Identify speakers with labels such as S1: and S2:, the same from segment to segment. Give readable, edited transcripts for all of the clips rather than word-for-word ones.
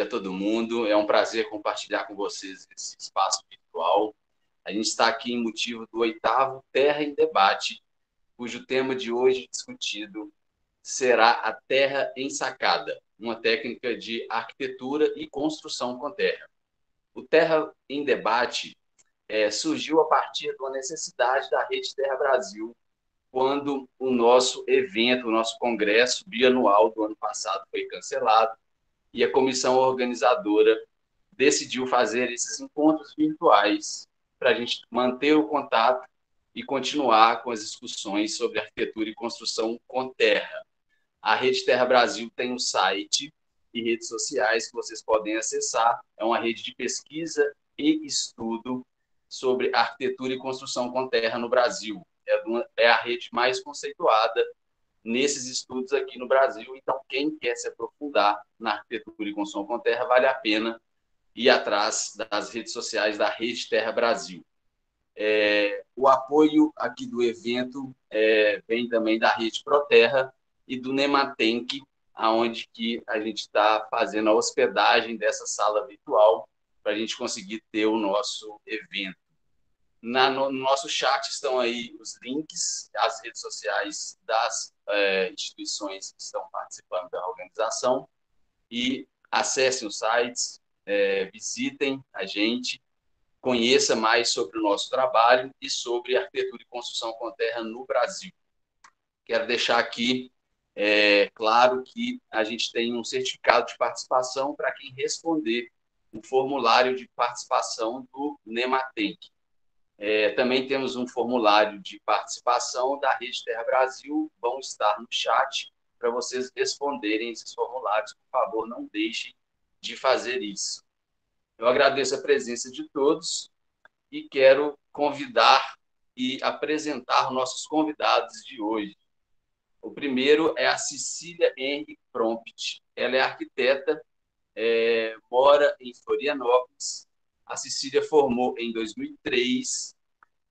S1: a todo mundo. É um prazer compartilhar com vocês esse espaço virtual. A gente está aqui em motivo do 8º Terra em Debate, cujo tema de hoje discutido será a terra ensacada, uma técnica de arquitetura e construção com terra. O Terra em Debate surgiu a partir de uma necessidade da Rede Terra Brasil, quando o nosso evento, o nosso congresso bianual do ano passado foi cancelado e a comissão organizadora decidiu fazer esses encontros virtuais para a gente manter o contato e continuar com as discussões sobre arquitetura e construção com terra. A Rede Terra Brasil tem um site e redes sociais que vocês podem acessar. É uma rede de pesquisa e estudo sobre arquitetura e construção com terra no Brasil. É a rede mais conceituada nesses estudos aqui no Brasil. Então, quem quer se aprofundar na arquitetura e construção com terra, vale a pena ir atrás das redes sociais da Rede Terra Brasil. O apoio aqui do evento vem também da Rede Proterra e do Nematenc, onde que a gente está fazendo a hospedagem dessa sala virtual para a gente conseguir ter o nosso evento. No nosso chat estão aí os links, as redes sociais das instituições que estão participando da organização, e acessem os sites, visitem a gente, conheça mais sobre o nosso trabalho e sobre arquitetura e construção com terra no Brasil. Quero deixar aqui claro que a gente tem um certificado de participação para quem responder o formulário de participação do Nematenc. Também temos um formulário de participação da Rede Terra Brasil, vão estar no chat para vocês responderem esses formulários. Por favor, não deixem de fazer isso. Eu agradeço a presença de todos e quero convidar e apresentar nossos convidados de hoje. O primeiro é a Cecília Henry Prompt. Ela é arquiteta, mora em Florianópolis. A Cecília formou em 2003,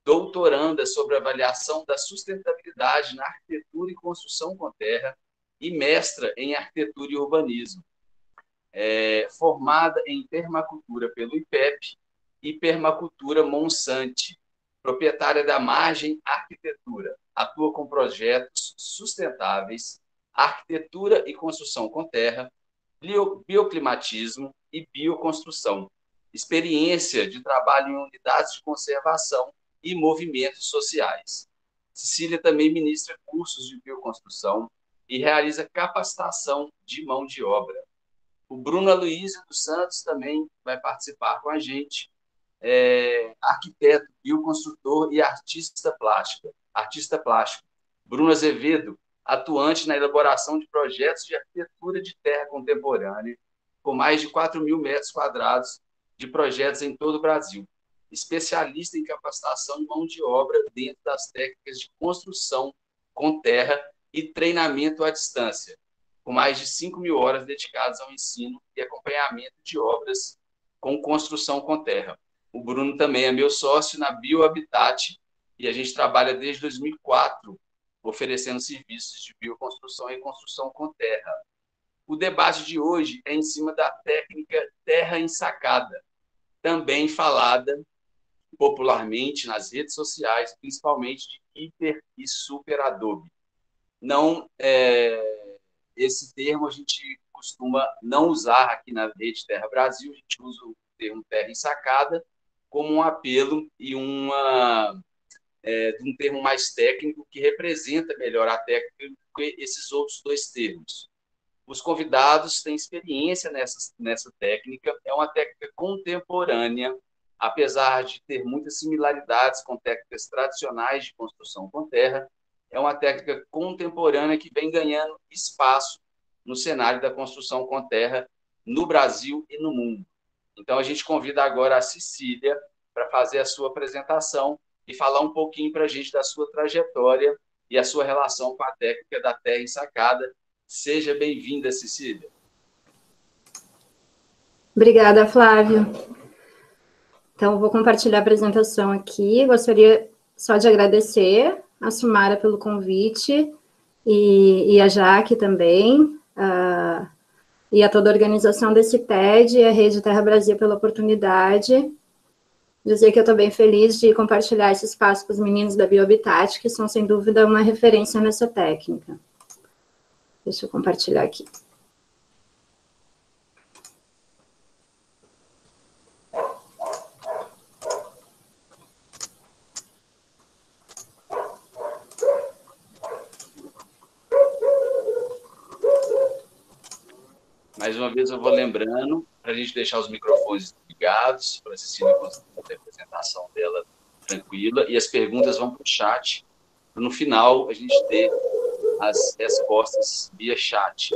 S1: doutoranda sobre avaliação da sustentabilidade na arquitetura e construção com terra e mestra em arquitetura e urbanismo. Formada em permacultura pelo IPEP e permacultura Monsanto, proprietária da Margem Arquitetura, atua com projetos sustentáveis, arquitetura e construção com terra, bioclimatismo e bioconstrução, experiência de trabalho em unidades de conservação e movimentos sociais. Cecília também ministra cursos de bioconstrução e realiza capacitação de mão de obra. O Bruno Aloysio dos Santos também vai participar com a gente, arquiteto, bioconstrutor e artista plástico. Bruno Azevedo, atuante na elaboração de projetos de arquitetura de terra contemporânea, com mais de 4.000 metros quadrados de projetos em todo o Brasil. Especialista em capacitação de mão de obra dentro das técnicas de construção com terra e treinamento à distância, com mais de 5.000 horas dedicadas ao ensino e acompanhamento de obras com construção com terra. O Bruno também é meu sócio na Biohabitat e a gente trabalha desde 2004 oferecendo serviços de bioconstrução e construção com terra. O debate de hoje é em cima da técnica terra ensacada, também falada popularmente nas redes sociais, principalmente de hiper e super adobe. Esse termo a gente costuma não usar aqui na Rede Terra Brasil, a gente usa o termo terra ensacada como um apelo e um termo mais técnico que representa melhor a técnica do que esses outros dois termos. Os convidados têm experiência nessa técnica, é uma técnica contemporânea, apesar de ter muitas similaridades com técnicas tradicionais de construção com terra, é uma técnica contemporânea que vem ganhando espaço no cenário da construção com terra no Brasil e no mundo. Então, a gente convida agora a Cecília para fazer a sua apresentação e falar um pouquinho para a gente da sua trajetória e a sua relação com a técnica da terra ensacada. Seja bem-vinda, Cecília.
S2: Obrigada, Flávio. Então, vou compartilhar a apresentação aqui. Gostaria só de agradecer a Sumara pelo convite e a Jaque também. e a toda a organização desse TED, a Rede Terra Brasil pela oportunidade. Dizer que eu estou bem feliz de compartilhar esse espaço com os meninos da Biohabitat, que são, sem dúvida, uma referência nessa técnica. Deixa eu compartilhar aqui.
S1: Mais uma vez, eu vou lembrando, para a gente deixar os microfones ligados, para a Cecília conseguir fazer a apresentação dela tranquila, e as perguntas vão para o chat, para no final a gente ter as respostas via chat.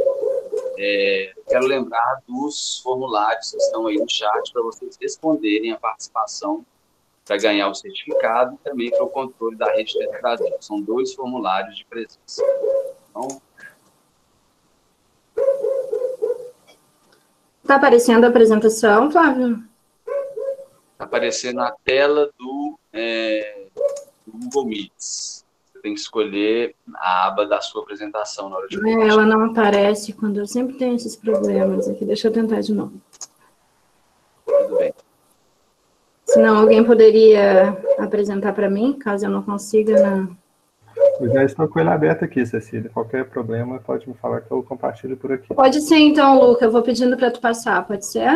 S1: Quero lembrar dos formulários que estão aí no chat, para vocês responderem a participação para ganhar o certificado e também para o controle da Rede Terra Brasil. São 2 formulários de presença. Então,
S2: está aparecendo a apresentação, Flávio?
S1: Está aparecendo na tela do Google Meets. Você tem que escolher a aba da sua apresentação na hora de compartilhar.
S2: Ela não aparece quando eu sempre tenho esses problemas aqui. Deixa eu tentar de novo.
S1: Tudo bem.
S2: Senão alguém poderia apresentar para mim, caso eu não consiga.
S3: Eu já estou com ele aberto aqui, Cecília. Qualquer problema, pode me falar que eu compartilho por aqui.
S2: Pode ser, então, Luca. Eu vou pedindo para tu passar, pode ser?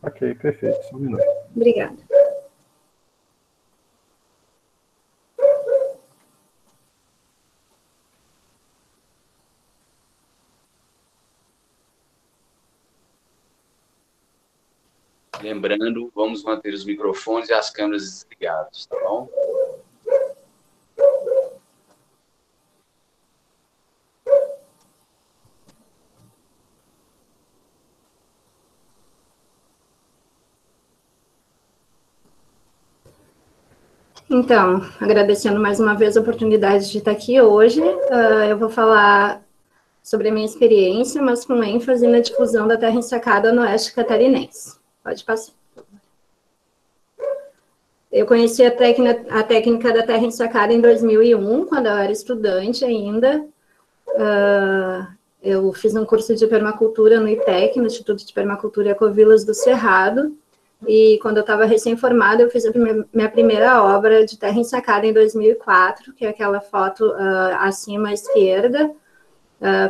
S3: Ok, perfeito. Só um minuto.
S2: Obrigada.
S1: Lembrando, vamos manter os microfones e as câmeras desligados, tá bom?
S2: Então, agradecendo mais uma vez a oportunidade de estar aqui hoje, eu vou falar sobre a minha experiência, mas com ênfase na difusão da terra ensacada no oeste catarinense. Pode passar. Eu conheci a técnica da terra ensacada em 2001, quando eu era estudante ainda. Eu fiz um curso de permacultura no IPEC, no Instituto de Permacultura e Ecovilas do Cerrado, e quando eu estava recém-formada, eu fiz a minha primeira obra de terra ensacada em 2004, que é aquela foto acima à esquerda.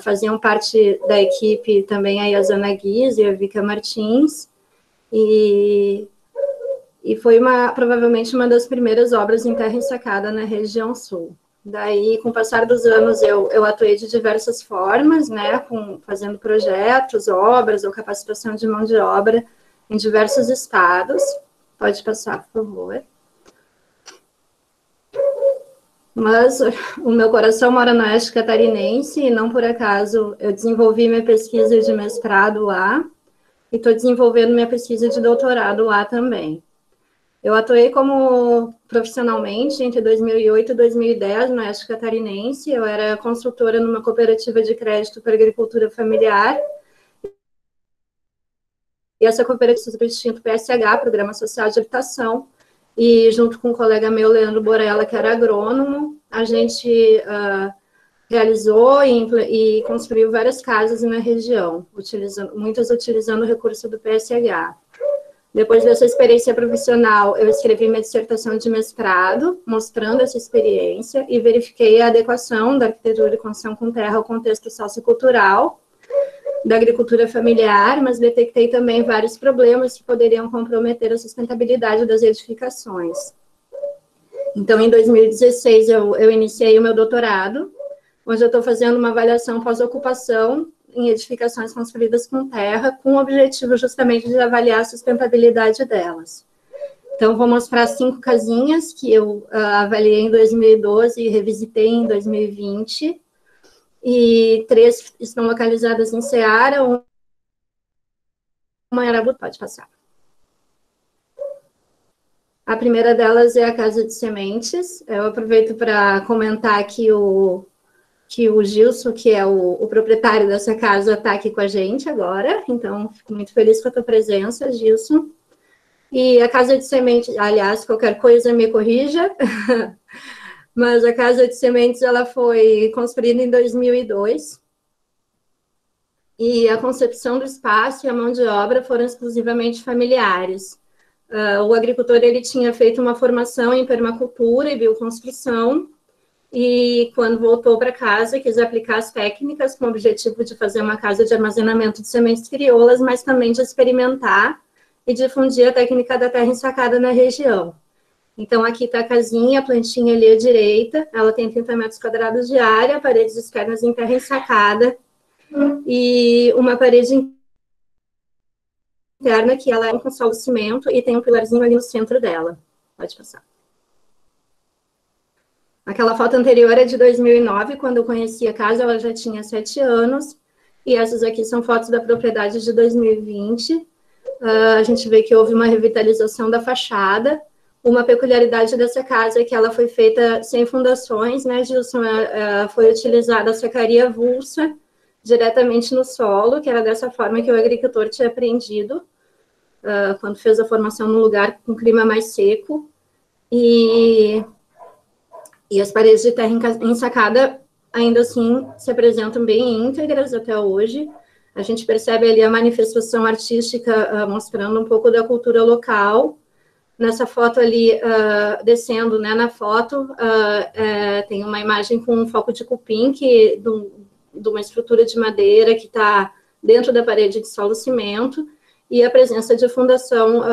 S2: Faziam parte da equipe também a Yazana Guiz e a Vika Martins, e foi provavelmente uma das primeiras obras em terra ensacada na região sul. Daí, com o passar dos anos, eu atuei de diversas formas, né, fazendo projetos, obras ou capacitação de mão de obra em diversos estados. Pode passar, por favor. Mas o meu coração mora no oeste catarinense e não por acaso eu desenvolvi minha pesquisa de mestrado lá e estou desenvolvendo minha pesquisa de doutorado lá também. Eu atuei como profissionalmente entre 2008 e 2010 no oeste catarinense. Eu era consultora numa cooperativa de crédito para agricultura familiar. E essa cooperativa do Instituto PSH, Programa Social de Habitação, e junto com um colega meu, Leandro Borella, que era agrônomo, a gente realizou e construiu várias casas na região, muitas utilizando o recurso do PSH. Depois dessa experiência profissional, eu escrevi minha dissertação de mestrado, mostrando essa experiência, e verifiquei a adequação da arquitetura e construção com terra ao contexto sociocultural da agricultura familiar, mas detectei também vários problemas que poderiam comprometer a sustentabilidade das edificações. Então, em 2016, eu iniciei o meu doutorado, onde eu estou fazendo uma avaliação pós-ocupação em edificações construídas com terra, com o objetivo justamente de avaliar a sustentabilidade delas. Então, vou mostrar 5 casinhas que eu avaliei em 2012 e revisitei em 2020, e 3 estão localizadas em Ceará, uma em Arabutu. Pode passar. A primeira delas é a Casa de Sementes. Eu aproveito para comentar que o Gilson, que é o proprietário dessa casa, está aqui com a gente agora, então fico muito feliz com a tua presença, Gilson. E a Casa de Sementes, aliás, qualquer coisa me corrija, mas a Casa de Sementes ela foi construída em 2002, e a concepção do espaço e a mão de obra foram exclusivamente familiares. O agricultor ele tinha feito uma formação em permacultura e bioconstrução, e quando voltou para casa, quis aplicar as técnicas com o objetivo de fazer uma casa de armazenamento de sementes crioulas, mas também de experimentar e difundir a técnica da terra ensacada na região. Então, aqui está a casinha, a plantinha ali à direita, ela tem 30 metros quadrados de área, paredes externas em terra ensacada, e uma parede interna que ela é com solo cimento e tem um pilarzinho ali no centro dela. Pode passar. Aquela foto anterior é de 2009, quando eu conheci a casa, ela já tinha 7 anos, e essas aqui são fotos da propriedade de 2020. A gente vê que houve uma revitalização da fachada. Uma peculiaridade dessa casa é que ela foi feita sem fundações, né, Gilson? Foi utilizada a sacaria avulsa diretamente no solo, que era dessa forma que o agricultor tinha aprendido quando fez a formação num lugar com clima mais seco. E as paredes de terra ensacada, ainda assim, se apresentam bem íntegras até hoje. A gente percebe ali a manifestação artística mostrando um pouco da cultura local. Nessa foto ali, descendo, né, na foto, tem uma imagem com um foco de cupim, de uma estrutura de madeira que está dentro da parede de solo cimento, e a presença de fundação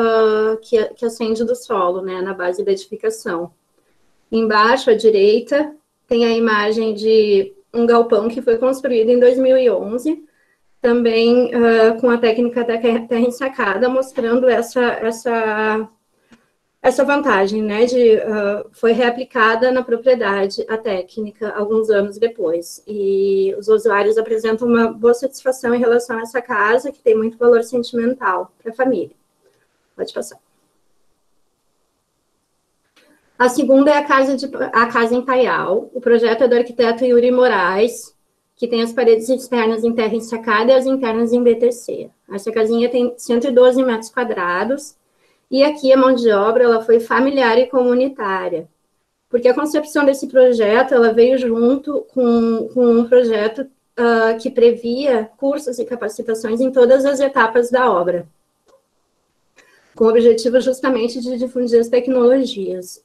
S2: que acende do solo, né, na base da edificação. Embaixo, à direita, tem a imagem de um galpão que foi construído em 2011, também com a técnica da terra ensacada, mostrando essa vantagem, né, foi reaplicada na propriedade a técnica alguns anos depois, e os usuários apresentam uma boa satisfação em relação a essa casa, que tem muito valor sentimental para a família. Pode passar. A segunda é a casa em Paial. O projeto é do arquiteto Yuri Moraes, que tem as paredes externas em terra ensacada e as internas em BTC. Essa casinha tem 112 metros quadrados, e aqui a mão de obra ela foi familiar e comunitária, porque a concepção desse projeto ela veio junto com um projeto que previa cursos e capacitações em todas as etapas da obra, com o objetivo justamente de difundir as tecnologias.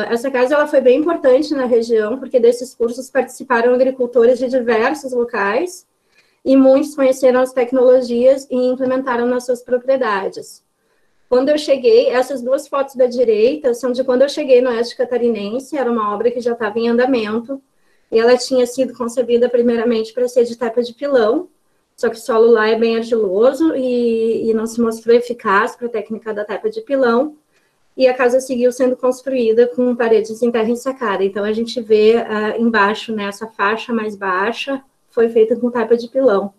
S2: Essa casa ela foi bem importante na região, porque desses cursos participaram agricultores de diversos locais, e muitos conheceram as tecnologias e implementaram nas suas propriedades. Quando eu cheguei, essas duas fotos da direita são de quando eu cheguei no Oeste Catarinense, era uma obra que já estava em andamento, e ela tinha sido concebida primeiramente para ser de taipa de pilão, só que o solo lá é bem argiloso e não se mostrou eficaz para a técnica da taipa de pilão, e a casa seguiu sendo construída com paredes em terra ensacada. Então, a gente vê embaixo, né, essa faixa mais baixa, foi feita com taipa de pilão.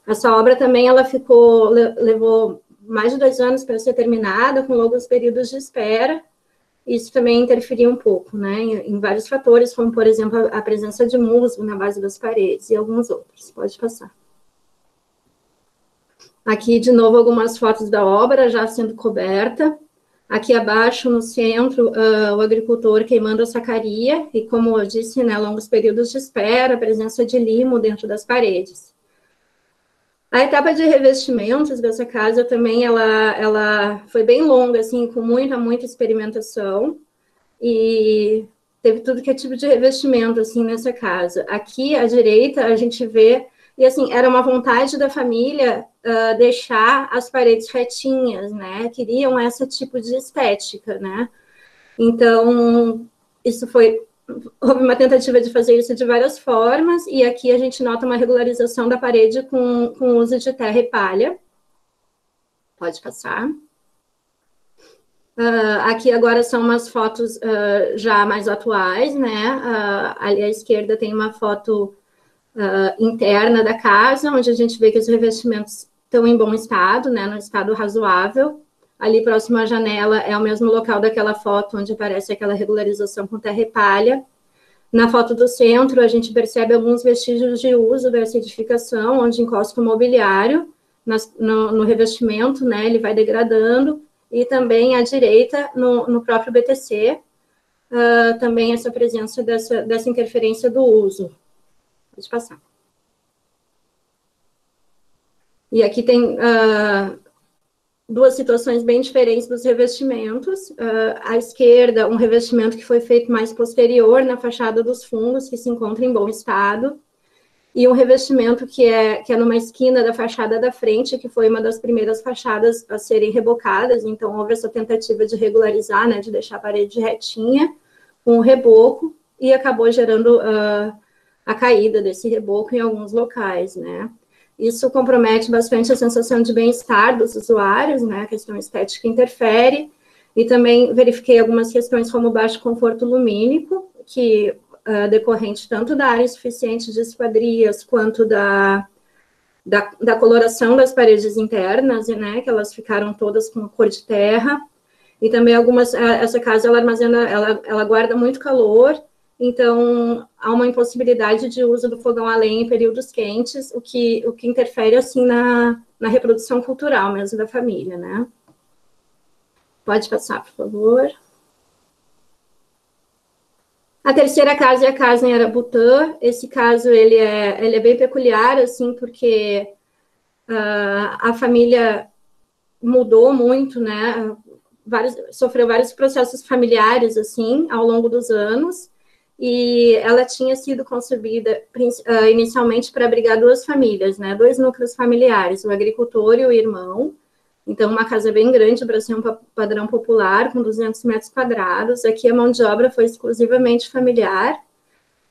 S2: Essa obra também, ela levou mais de 2 anos para ser terminada, com longos períodos de espera. Isso também interferiu um pouco, né, em vários fatores, como, por exemplo, a presença de musgo na base das paredes e alguns outros. Pode passar. Aqui, de novo, algumas fotos da obra já sendo coberta. Aqui abaixo, no centro, o agricultor queimando a sacaria, e como eu disse, né, longos períodos de espera, presença de limo dentro das paredes. A etapa de revestimentos dessa casa também, ela foi bem longa, assim, com muita experimentação, e teve tudo que é tipo de revestimento, assim, nessa casa. Aqui, à direita, a gente vê, e assim, era uma vontade da família deixar as paredes retinhas, né, queriam esse tipo de estética, né, então, houve uma tentativa de fazer isso de várias formas, e aqui a gente nota uma regularização da parede com o uso de terra e palha. Pode passar. Aqui agora são umas fotos já mais atuais, né? Ali à esquerda tem uma foto interna da casa, onde a gente vê que os revestimentos estão em bom estado, né? No estado razoável. Ali próximo à janela é o mesmo local daquela foto, onde aparece aquela regularização com terra e palha. Na foto do centro, a gente percebe alguns vestígios de uso dessa edificação, onde encosta o mobiliário no revestimento, né, ele vai degradando, e também à direita, no próprio BTC, também essa presença dessa interferência do uso. Pode passar. E aqui tem duas situações bem diferentes dos revestimentos. À esquerda, um revestimento que foi feito mais posterior na fachada dos fundos, que se encontra em bom estado, e um revestimento que é numa esquina da fachada da frente, que foi uma das primeiras fachadas a serem rebocadas, então houve essa tentativa de regularizar, né, de deixar a parede retinha, com o reboco, e acabou gerando a caída desse reboco em alguns locais, né. Isso compromete bastante a sensação de bem-estar dos usuários, né, a questão estética interfere, e também verifiquei algumas questões como baixo conforto lumínico, que decorrente tanto da área insuficiente de esquadrias, quanto da coloração das paredes internas, né, que elas ficaram todas com cor de terra, e também essa casa, ela guarda muito calor, então há uma impossibilidade de uso do fogão a lenha em períodos quentes, o que interfere, assim, na reprodução cultural mesmo da família, né. Pode passar, por favor. A terceira casa é a casa em Arabutã. Esse caso, ele é bem peculiar, assim, porque a família mudou muito, né, sofreu vários processos familiares, assim, ao longo dos anos, e ela tinha sido concebida inicialmente para abrigar duas famílias, né, dois núcleos familiares, o agricultor e o irmão. Então, uma casa bem grande para ser um padrão popular, com 200 metros quadrados. Aqui a mão de obra foi exclusivamente familiar,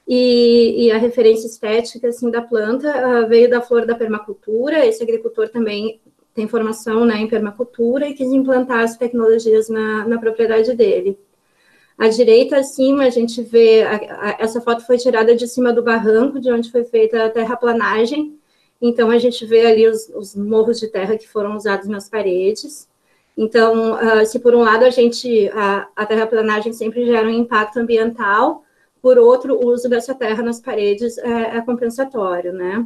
S2: e a referência estética, assim, da planta veio da flor da permacultura. Esse agricultor também tem formação, né, em permacultura e quis implantar as tecnologias na propriedade dele. À direita, acima, a gente vê, essa foto foi tirada de cima do barranco, de onde foi feita a terraplanagem. Então, a gente vê ali os morros de terra que foram usados nas paredes. Então, se por um lado a terraplanagem sempre gera um impacto ambiental, por outro, o uso dessa terra nas paredes é compensatório, né?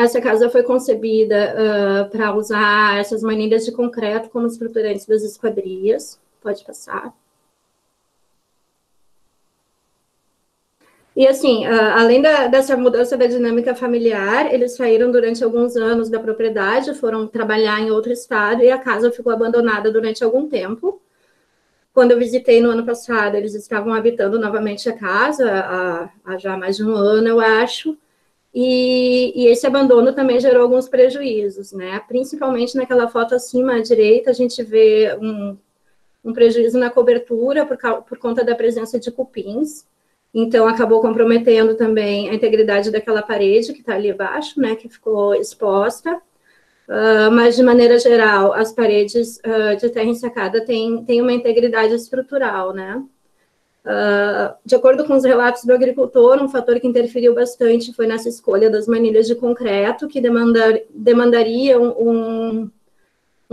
S2: Essa casa foi concebida para usar essas manilhas de concreto como estruturantes das esquadrias. Pode passar. E, assim, além dessa mudança da dinâmica familiar, eles saíram durante alguns anos da propriedade, foram trabalhar em outro estado, e a casa ficou abandonada durante algum tempo. Quando eu visitei no ano passado, eles estavam habitando novamente a casa, há já mais de um ano, eu acho, e esse abandono também gerou alguns prejuízos, né? Principalmente naquela foto acima à direita, a gente vê um prejuízo na cobertura por conta da presença de cupins. Então, acabou comprometendo também a integridade daquela parede que está ali abaixo, né, que ficou exposta. Mas, de maneira geral, as paredes de terra ensacada têm uma integridade estrutural, né. De acordo com os relatos do agricultor, um fator que interferiu bastante foi nessa escolha das manilhas de concreto, que demandaria um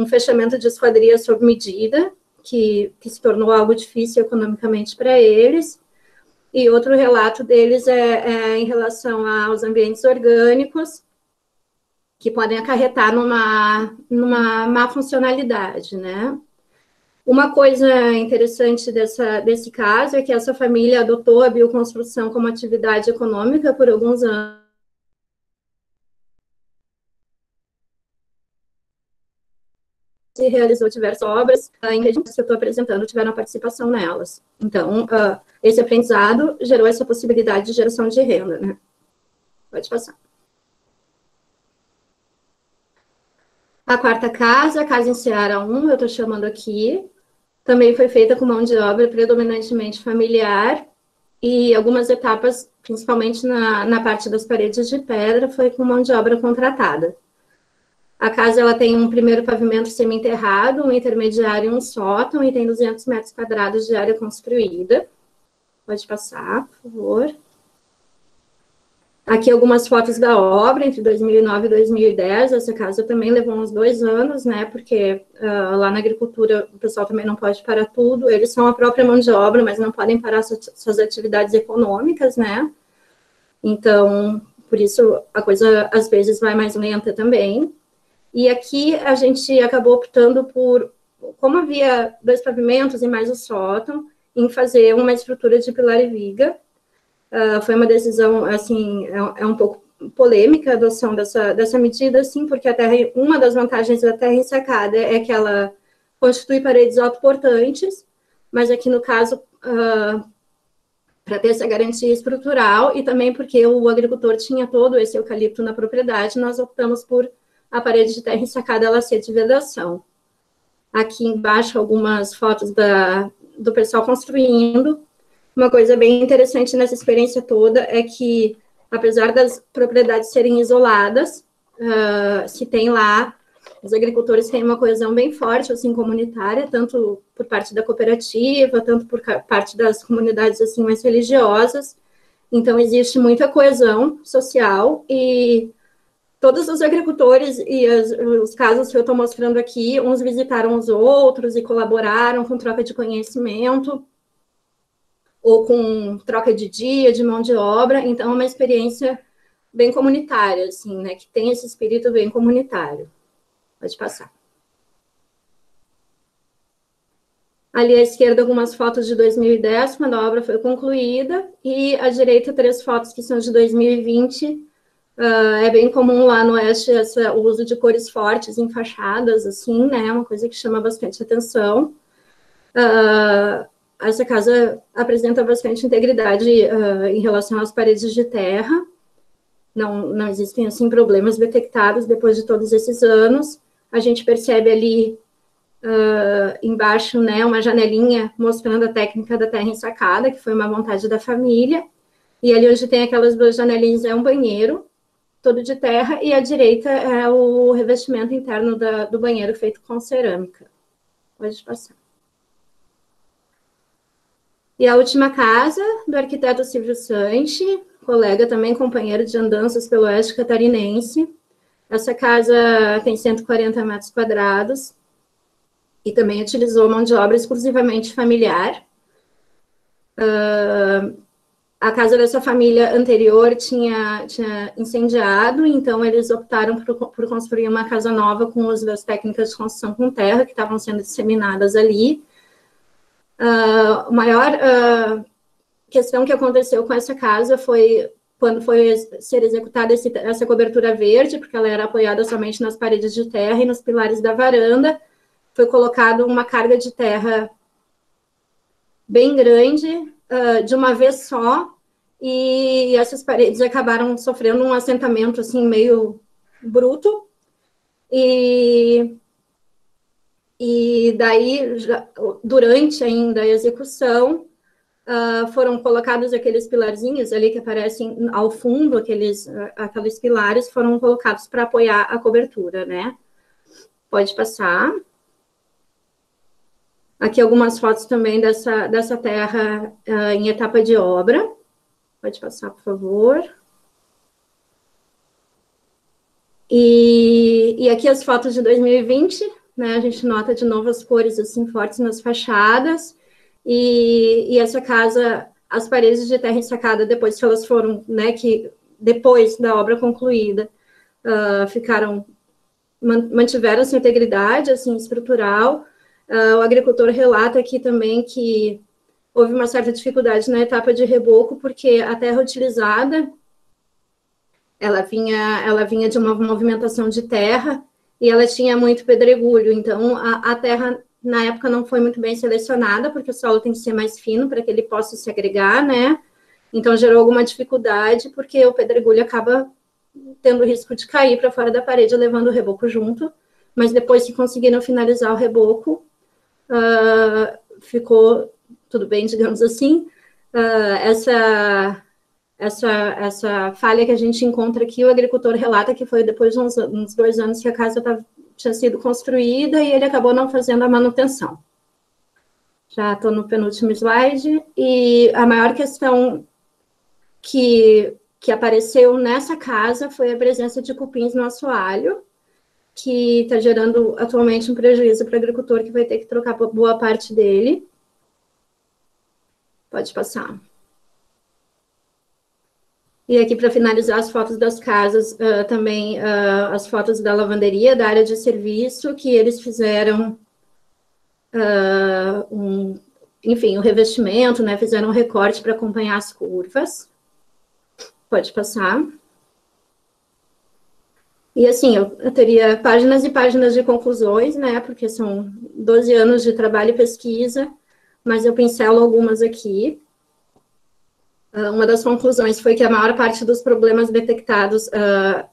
S2: fechamento de esquadria sob medida, que se tornou algo difícil economicamente para eles. E outro relato deles é em relação aos ambientes orgânicos, que podem acarretar numa má funcionalidade, né? Uma coisa interessante desse caso é que essa família adotou a bioconstrução como atividade econômica por alguns anos, e realizou diversas obras em regiões que eu estou apresentando, tiveram participação nelas. Então, esse aprendizado gerou essa possibilidade de geração de renda, né? Pode passar. A quarta casa, a casa em Seara 1, eu estou chamando aqui, também foi feita com mão de obra predominantemente familiar, e algumas etapas, principalmente na parte das paredes de pedra, foi com mão de obra contratada. A casa ela tem um primeiro pavimento semi-enterrado, um intermediário e um sótão, e tem 200 metros quadrados de área construída. Pode passar, por favor. Aqui algumas fotos da obra, entre 2009 e 2010. Essa casa também levou uns 2 anos, né, porque lá na agricultura o pessoal também não pode parar tudo. Eles são a própria mão de obra, mas não podem parar suas atividades econômicas, né. Então, por isso, a coisa às vezes vai mais lenta também. E aqui a gente acabou optando por, como havia 2 pavimentos e mais o sótão, em fazer uma estrutura de pilar e viga. Foi uma decisão, assim, é um pouco polêmica a adoção dessa medida, sim, porque uma das vantagens da terra ensacada é que ela constitui paredes autoportantes, mas aqui no caso, para ter essa garantia estrutural, e também porque o agricultor tinha todo esse eucalipto na propriedade, nós optamos por a parede de terra ensacada ela ser de vedação. Aqui embaixo, algumas fotos do pessoal construindo. Uma coisa bem interessante nessa experiência toda é que, apesar das propriedades serem isoladas, se tem lá, os agricultores têm uma coesão bem forte, assim, comunitária, tanto por parte da cooperativa, tanto por parte das comunidades, assim, mais religiosas. Então, existe muita coesão social e todos os agricultores e os casos que eu estou mostrando aqui, uns visitaram os outros e colaboraram com troca de conhecimento, ou com troca de dia, de mão de obra. Então, é uma experiência bem comunitária, assim, né, que tem esse espírito bem comunitário. Pode passar. Ali à esquerda, algumas fotos de 2010, quando a obra foi concluída, e à direita, 3 fotos que são de 2020. É bem comum lá no Oeste o uso de cores fortes em fachadas, assim, né? Uma coisa que chama bastante atenção. Essa casa apresenta bastante integridade em relação às paredes de terra. Não existem, assim, problemas detectados depois de todos esses anos. A gente percebe ali embaixo, né, uma janelinha mostrando a técnica da terra ensacada, que foi uma vontade da família. E ali onde tem aquelas 2 janelinhas é um banheiro, todo de terra, e à direita é o revestimento interno do banheiro feito com cerâmica. Pode passar. E a última casa, do arquiteto Silvio Sanchi, colega também, companheiro de andanças pelo Oeste catarinense. Essa casa tem 140 metros quadrados e também utilizou mão de obra exclusivamente familiar. A casa dessa família anterior tinha incendiado, então eles optaram por construir uma casa nova com o uso das técnicas de construção com terra que estavam sendo disseminadas ali. A maior questão que aconteceu com essa casa foi quando foi ser executada essa cobertura verde, porque ela era apoiada somente nas paredes de terra e nos pilares da varanda, foi colocado uma carga de terra bem grande, de uma vez só, e essas paredes acabaram sofrendo um assentamento, assim, meio bruto, e daí, durante ainda a execução, foram colocados aqueles pilarzinhos ali que aparecem ao fundo, aqueles pilares foram colocados para apoiar a cobertura, né? Pode passar. Aqui algumas fotos também dessa terra em etapa de obra. Pode passar, por favor. E aqui as fotos de 2020, né? A gente nota de novo as cores assim fortes nas fachadas. E essa casa, as paredes de terra ensacada, depois que elas foram, né? Que depois da obra concluída, mantiveram sua integridade assim, estrutural. O agricultor relata aqui também que houve uma certa dificuldade na etapa de reboco, porque a terra utilizada, ela vinha de uma movimentação de terra e ela tinha muito pedregulho, então a terra, na época, não foi muito bem selecionada, porque o solo tem que ser mais fino para que ele possa se agregar, né? Então, gerou alguma dificuldade, porque o pedregulho acaba tendo o risco de cair para fora da parede, levando o reboco junto, mas depois que conseguiram finalizar o reboco, ficou tudo bem, digamos assim. Essa falha que a gente encontra aqui, o agricultor relata que foi depois de uns 2 anos que a casa tinha sido construída e ele acabou não fazendo a manutenção. Já estou no penúltimo slide. E a maior questão que apareceu nessa casa foi a presença de cupins no assoalho, que está gerando atualmente um prejuízo para o agricultor, que vai ter que trocar boa parte dele. Pode passar. E aqui, para finalizar as fotos das casas, também as fotos da lavanderia, da área de serviço, que eles fizeram, enfim, o revestimento, né, fizeram um recorte para acompanhar as curvas. Pode passar. E assim, eu teria páginas e páginas de conclusões, né, porque são 12 anos de trabalho e pesquisa, mas eu pincelo algumas aqui. Uma das conclusões foi que a maior parte dos problemas detectados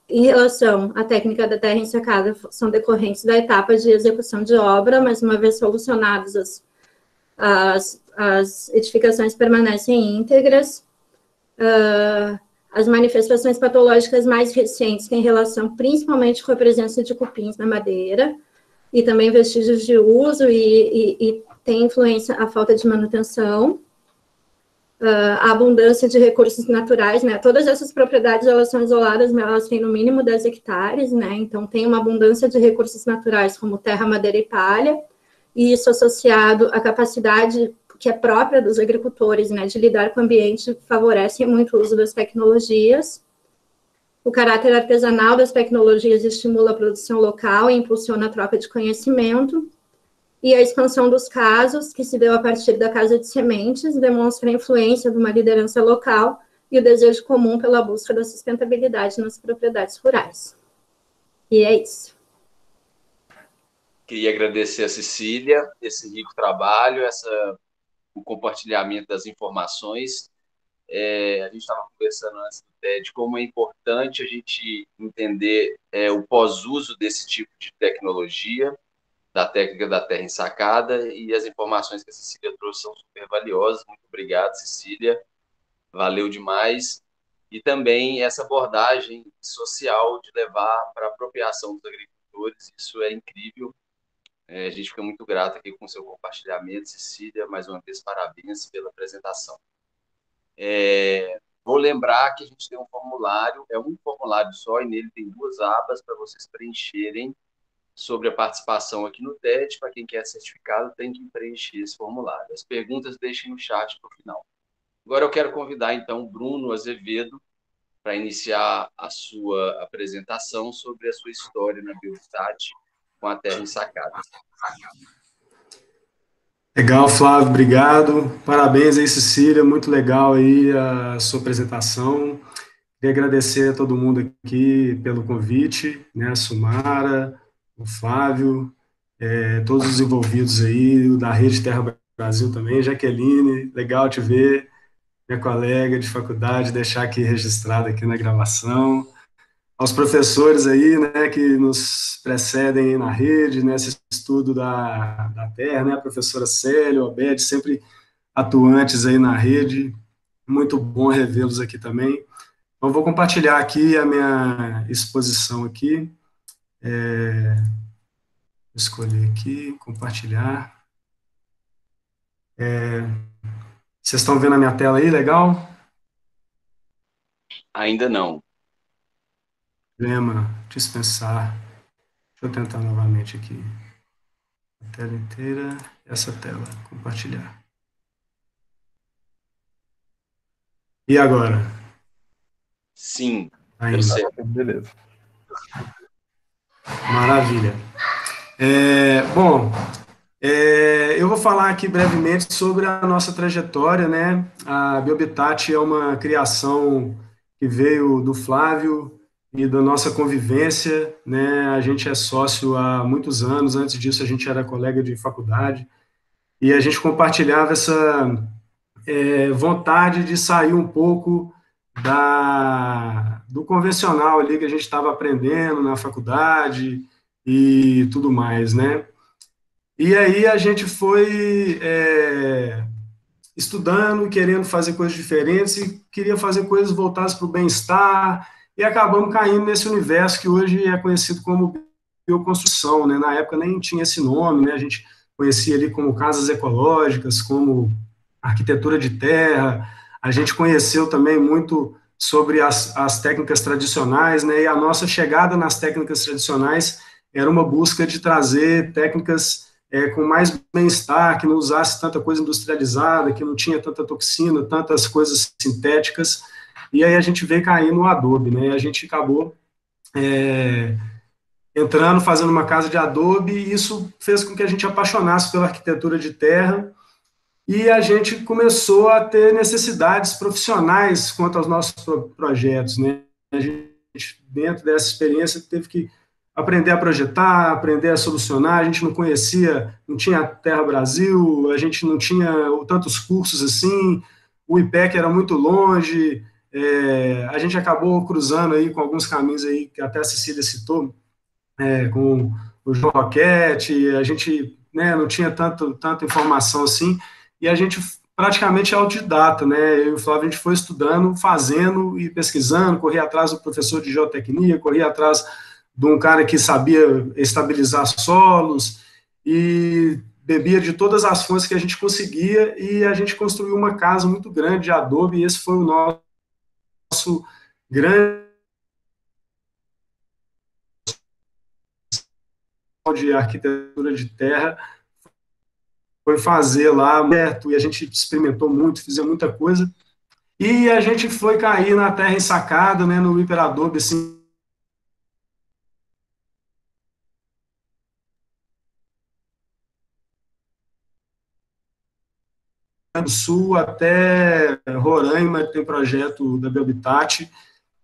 S2: em relação à técnica da terra ensacada são decorrentes da etapa de execução de obra, mas uma vez solucionadas, as edificações permanecem íntegras. As manifestações patológicas mais recentes têm relação principalmente com a presença de cupins na madeira, e também vestígios de uso, e tem influência a falta de manutenção. A abundância de recursos naturais, né? Todas essas propriedades, elas são isoladas, mas elas têm no mínimo 10 hectares, né? Então, tem uma abundância de recursos naturais, como terra, madeira e palha, e isso associado à capacidade que é própria dos agricultores, né, de lidar com o ambiente, favorece muito o uso das tecnologias. O caráter artesanal das tecnologias estimula a produção local e impulsiona a troca de conhecimento. E a expansão dos casos, que se deu a partir da casa de sementes, demonstra a influência de uma liderança local e o desejo comum pela busca da sustentabilidade nas propriedades rurais. E é isso.
S1: Queria agradecer a Cecília, esse rico trabalho, o compartilhamento das informações. A gente estava conversando antes do TED como é importante a gente entender o pós-uso desse tipo de tecnologia, da técnica da terra ensacada, e as informações que a Cecília trouxe são super valiosas. Muito obrigado, Cecília. Valeu demais. E também essa abordagem social de levar para a apropriação dos agricultores, isso é incrível. A gente fica muito grato aqui com o seu compartilhamento, Cecília. Mais uma vez, parabéns pela apresentação. Vou lembrar que a gente tem um formulário, é um formulário só, e nele tem 2 abas para vocês preencherem sobre a participação aqui no TED. Para quem quer certificado, tem que preencher esse formulário. As perguntas deixem no chat para o final. Agora eu quero convidar, então, o Bruno Azevedo para iniciar a sua apresentação sobre a sua história na Biohabitat com a terra ensacada.
S4: Legal, Flávio, obrigado. Parabéns aí, Cecília, muito legal aí a sua apresentação. Queria agradecer a todo mundo aqui pelo convite, né, a Sumara, o Flávio, todos os envolvidos aí, da Rede Terra Brasil também, Jaqueline, legal te ver, minha colega de faculdade, deixar aqui registrado aqui na gravação. Aos professores aí, né, que nos precedem na rede, nesse estudo da terra, né, a professora Célia, o Abed, sempre atuantes aí na rede, muito bom revê-los aqui também. Então, vou compartilhar aqui a minha exposição aqui, escolher aqui, compartilhar. Vocês estão vendo a minha tela aí, legal?
S1: Ainda não.
S4: Problema, dispensar. Deixa eu tentar novamente aqui. A tela inteira, essa tela, compartilhar. E agora?
S1: Sim.
S4: Ainda.
S3: Beleza.
S4: Maravilha. Bom, eu vou falar aqui brevemente sobre a nossa trajetória, né? A Biohabitat é uma criação que veio do Flávio e da nossa convivência, né? A gente é sócio há muitos anos, antes disso a gente era colega de faculdade, e a gente compartilhava essa vontade de sair um pouco do convencional ali que a gente estava aprendendo na faculdade e tudo mais, né? E aí a gente foi estudando, querendo fazer coisas diferentes e queria fazer coisas voltadas para o bem-estar, e acabamos caindo nesse universo que hoje é conhecido como bioconstrução, né? Na época nem tinha esse nome, né? A gente conhecia ali como casas ecológicas, como arquitetura de terra. A gente conheceu também muito sobre as técnicas tradicionais, né? E a nossa chegada nas técnicas tradicionais era uma busca de trazer técnicas com mais bem-estar, que não usasse tanta coisa industrializada, que não tinha tanta toxina, tantas coisas sintéticas. E aí a gente veio cair no adobe, né? A gente acabou entrando, fazendo uma casa de adobe, e isso fez com que a gente apaixonasse pela arquitetura de terra, e a gente começou a ter necessidades profissionais quanto aos nossos projetos, né? A gente dentro dessa experiência, teve que aprender a projetar, aprender a solucionar. A gente não conhecia, não tinha Terra Brasil, a gente não tinha tantos cursos assim, o IPEC era muito longe, a gente acabou cruzando aí com alguns caminhos aí, que até a Cecília citou, com o João Roquete, a gente, né, não tinha tanta informação assim, e a gente praticamente é autodidata, né, eu e o Flávio, a gente foi estudando, fazendo e pesquisando, corria atrás do professor de geotecnia, corria atrás de um cara que sabia estabilizar solos, e bebia de todas as fontes que a gente conseguia, e a gente construiu uma casa muito grande de adobe, e esse foi o nosso grande de arquitetura de terra, foi fazer lá, e a gente experimentou muito, fizemos muita coisa, e a gente foi cair na terra ensacada, né, no Hiperadobe, assim, do sul até Roraima, tem projeto da Biohabitat,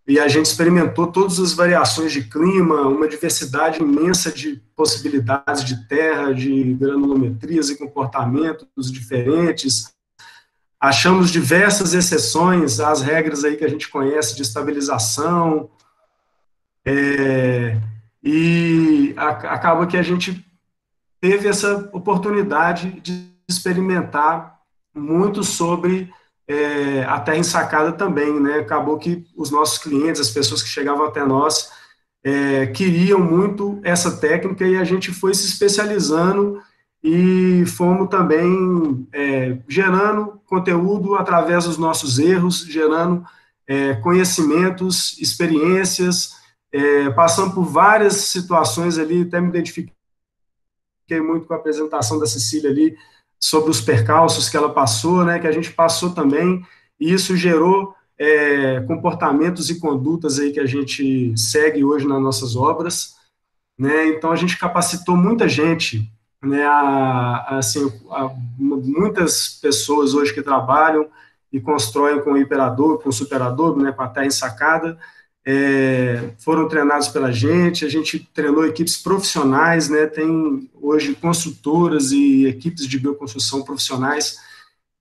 S4: e a gente experimentou todas as variações de clima, uma diversidade imensa de possibilidades de terra, de granulometrias e comportamentos diferentes. Achamos diversas exceções às regras aí que a gente conhece de estabilização, e acaba que a gente teve essa oportunidade de experimentar muito sobre a terra ensacada também, né? Acabou que os nossos clientes, as pessoas que chegavam até nós, queriam muito essa técnica, e a gente foi se especializando e fomos também gerando conteúdo através dos nossos erros, gerando conhecimentos, experiências, passando por várias situações ali, até me identifiquei muito com a apresentação da Cecília ali, sobre os percalços que ela passou, né, que a gente passou também, e isso gerou comportamentos e condutas aí que a gente segue hoje nas nossas obras, né, então a gente capacitou muita gente, né, muitas pessoas hoje que trabalham e constroem com Hiperadobe, com Superadobe, né, com a terra ensacada, foram treinados pela gente, a gente treinou equipes profissionais, né, tem hoje construtoras e equipes de bioconstrução profissionais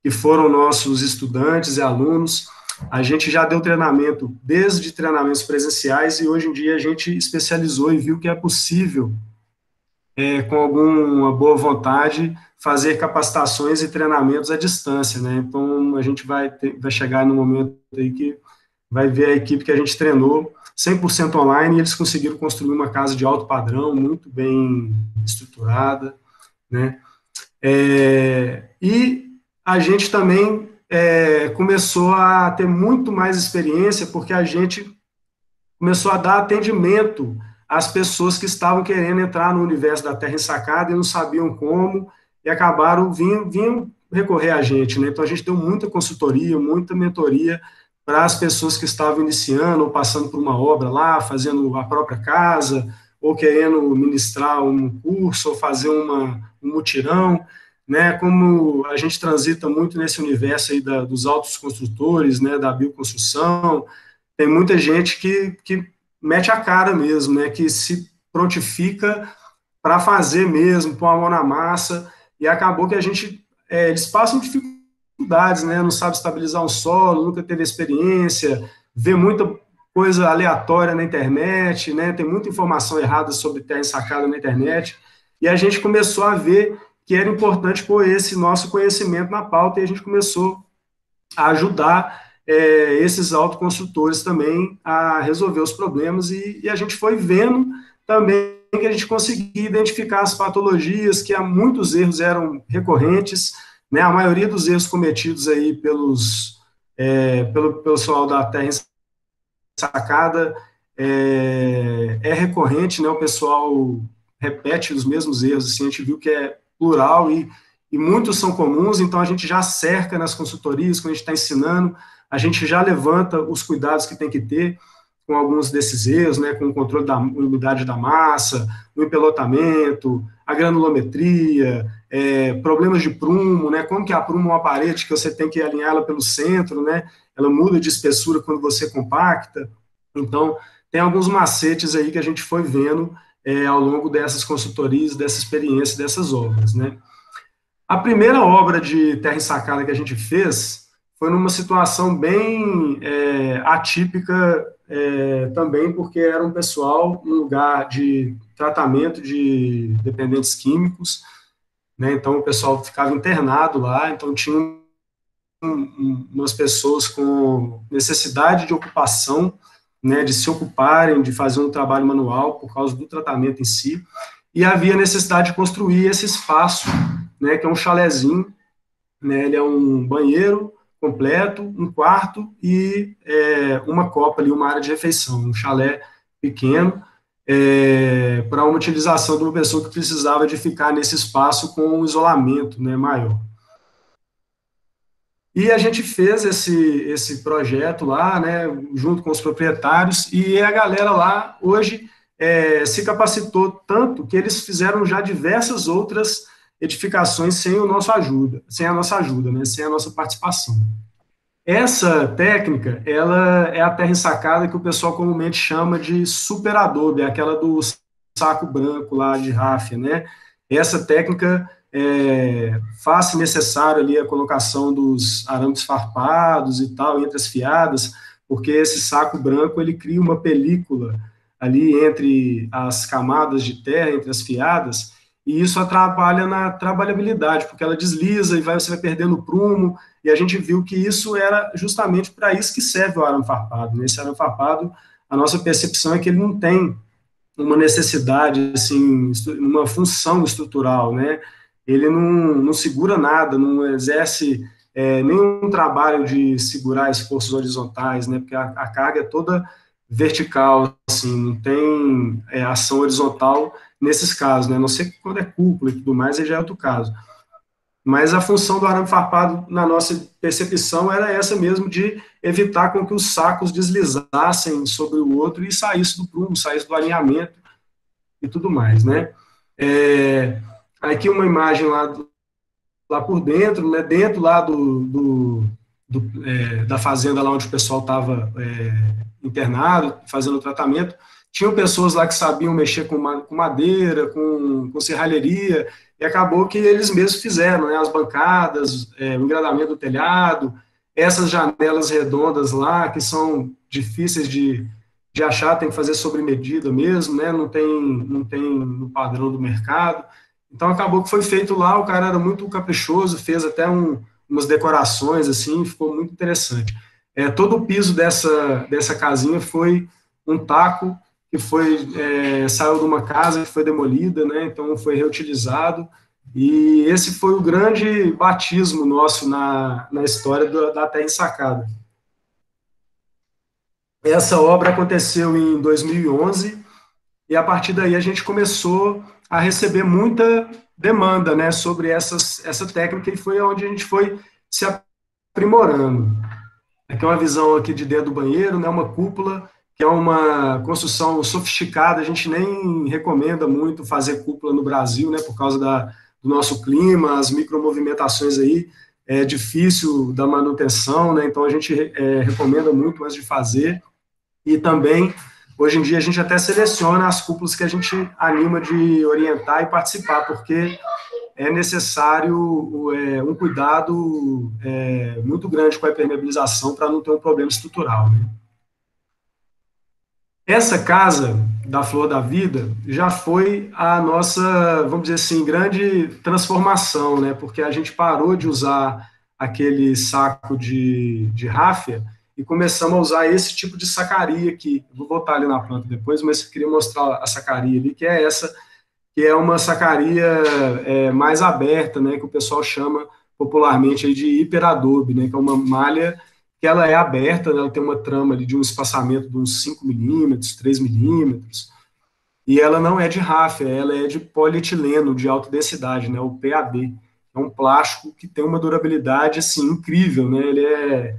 S4: que foram nossos estudantes e alunos. A gente já deu treinamento, desde treinamentos presenciais, e hoje em dia a gente especializou e viu que é possível, com alguma boa vontade, fazer capacitações e treinamentos à distância, né, então a gente vai chegar no momento aí que vai ver a equipe que a gente treinou 100% online, e eles conseguiram construir uma casa de alto padrão, muito bem estruturada, né? E a gente também começou a ter muito mais experiência, porque a gente começou a dar atendimento às pessoas que estavam querendo entrar no universo da terra ensacada e não sabiam como, e acabaram vindo recorrer a gente, né? Então a gente deu muita consultoria, muita mentoria para as pessoas que estavam iniciando ou passando por uma obra lá, fazendo a própria casa, ou querendo ministrar um curso, ou fazer um mutirão, né, como a gente transita muito nesse universo aí dos autos construtores, né, da bioconstrução, tem muita gente que mete a cara mesmo, né, que se prontifica para fazer mesmo, pôr a mão na massa, e acabou que eles passam dificuldades, né, não sabe estabilizar um solo, nunca teve experiência, vê muita coisa aleatória na internet, né, tem muita informação errada sobre terra ensacada na internet, e a gente começou a ver que era importante pôr esse nosso conhecimento na pauta, e a gente começou a ajudar esses autoconstrutores também a resolver os problemas, e a gente foi vendo também que a gente conseguia identificar as patologias, que há muitos erros eram recorrentes, né, a maioria dos erros cometidos aí pelo pessoal da terra ensacada é recorrente, né, o pessoal repete os mesmos erros, assim, a gente viu que é plural e muitos são comuns, então a gente já cerca nas consultorias, quando a gente está ensinando, a gente já levanta os cuidados que tem que ter com alguns desses erros, né, com o controle da umidade da massa, o empelotamento, a granulometria, problemas de prumo, né, como que a prumo é uma parede que você tem que alinhar ela pelo centro, né, ela muda de espessura quando você compacta, então tem alguns macetes aí que a gente foi vendo ao longo dessas consultorias, dessa experiência, dessas obras, né? A primeira obra de terra ensacada que a gente fez foi numa situação bem atípica também, porque era um pessoal num lugar de tratamento de dependentes químicos, né? Então o pessoal ficava internado lá, então tinha umas pessoas com necessidade de ocupação, né, de se ocuparem, de fazer um trabalho manual por causa do tratamento em si, e havia necessidade de construir esse espaço, né, que é um chalezinho, né, ele é um banheiro completo, um quarto e uma copa ali, uma área de refeição, um chalé pequeno, para uma utilização de uma pessoa que precisava de ficar nesse espaço com um isolamento, né, maior. E a gente fez esse projeto lá, né, junto com os proprietários, e a galera lá, hoje, se capacitou tanto que eles fizeram já diversas outras edificações sem a nossa ajuda, né, sem a nossa participação. Essa técnica, ela é a terra ensacada que o pessoal comumente chama de super adobe, aquela do saco branco lá de ráfia, né? Essa técnica faz-se necessário ali a colocação dos arames farpados e tal, entre as fiadas, porque esse saco branco, ele cria uma película ali entre as camadas de terra, entre as fiadas, e isso atrapalha na trabalhabilidade, porque ela desliza e você vai perdendo o prumo, e a gente viu que isso era justamente para isso que serve o arame farpado, né? Esse arame farpado, a nossa percepção é que ele não tem uma necessidade, assim, uma função estrutural, né? Ele não segura nada, não exerce nenhum trabalho de segurar esforços horizontais, né? Porque a carga é toda vertical, assim, não tem ação horizontal nesses casos, né? A não sei que quando é cúpula e tudo mais, aí já é outro caso. Mas a função do arame farpado, na nossa percepção, era essa mesmo, de evitar com que os sacos deslizassem sobre o outro e saísse do prumo, saísse do alinhamento e tudo mais, né? Aqui uma imagem lá por dentro, né? Dentro lá da fazenda lá onde o pessoal estava internado, fazendo o tratamento, tinham pessoas lá que sabiam mexer com madeira, com serralheria, e acabou que eles mesmos fizeram, né, as bancadas, o engradamento do telhado, essas janelas redondas lá, que são difíceis de achar, tem que fazer sobre medida mesmo, né, não tem no padrão do mercado. Então acabou que foi feito lá, o cara era muito caprichoso, fez até umas decorações, assim, ficou muito interessante. Todo o piso dessa casinha foi um taco que saiu de uma casa que foi demolida, né, então foi reutilizado, e esse foi o grande batismo nosso na história da terra ensacada. Essa obra aconteceu em 2011, e a partir daí a gente começou a receber muita demanda, né, sobre essa técnica, e foi onde a gente foi se aprimorando. Aqui é uma visão aqui de dentro do banheiro, né, uma cúpula, que é uma construção sofisticada, a gente nem recomenda muito fazer cúpula no Brasil, né, por causa do nosso clima, as micromovimentações aí, é difícil da manutenção, né, então a gente recomenda muito antes de fazer, e também, hoje em dia, a gente até seleciona as cúpulas que a gente anima de orientar e participar, porque é necessário um cuidado muito grande com a impermeabilização para não ter um problema estrutural, né. Essa casa da Flor da Vida já foi a nossa, vamos dizer assim, grande transformação, né? Porque a gente parou de usar aquele saco de ráfia e começamos a usar esse tipo de sacaria aqui. Vou voltar ali na planta depois, mas eu queria mostrar a sacaria ali, que é essa, que é uma sacaria mais aberta, né? Que o pessoal chama popularmente aí de hiperadobe, né? Que é uma malha que ela é aberta, né, ela tem uma trama ali de um espaçamento de uns 5 milímetros, 3 milímetros, e ela não é de ráfia, ela é de polietileno de alta densidade, né, o PAD. É um plástico que tem uma durabilidade, assim, incrível, né, ele é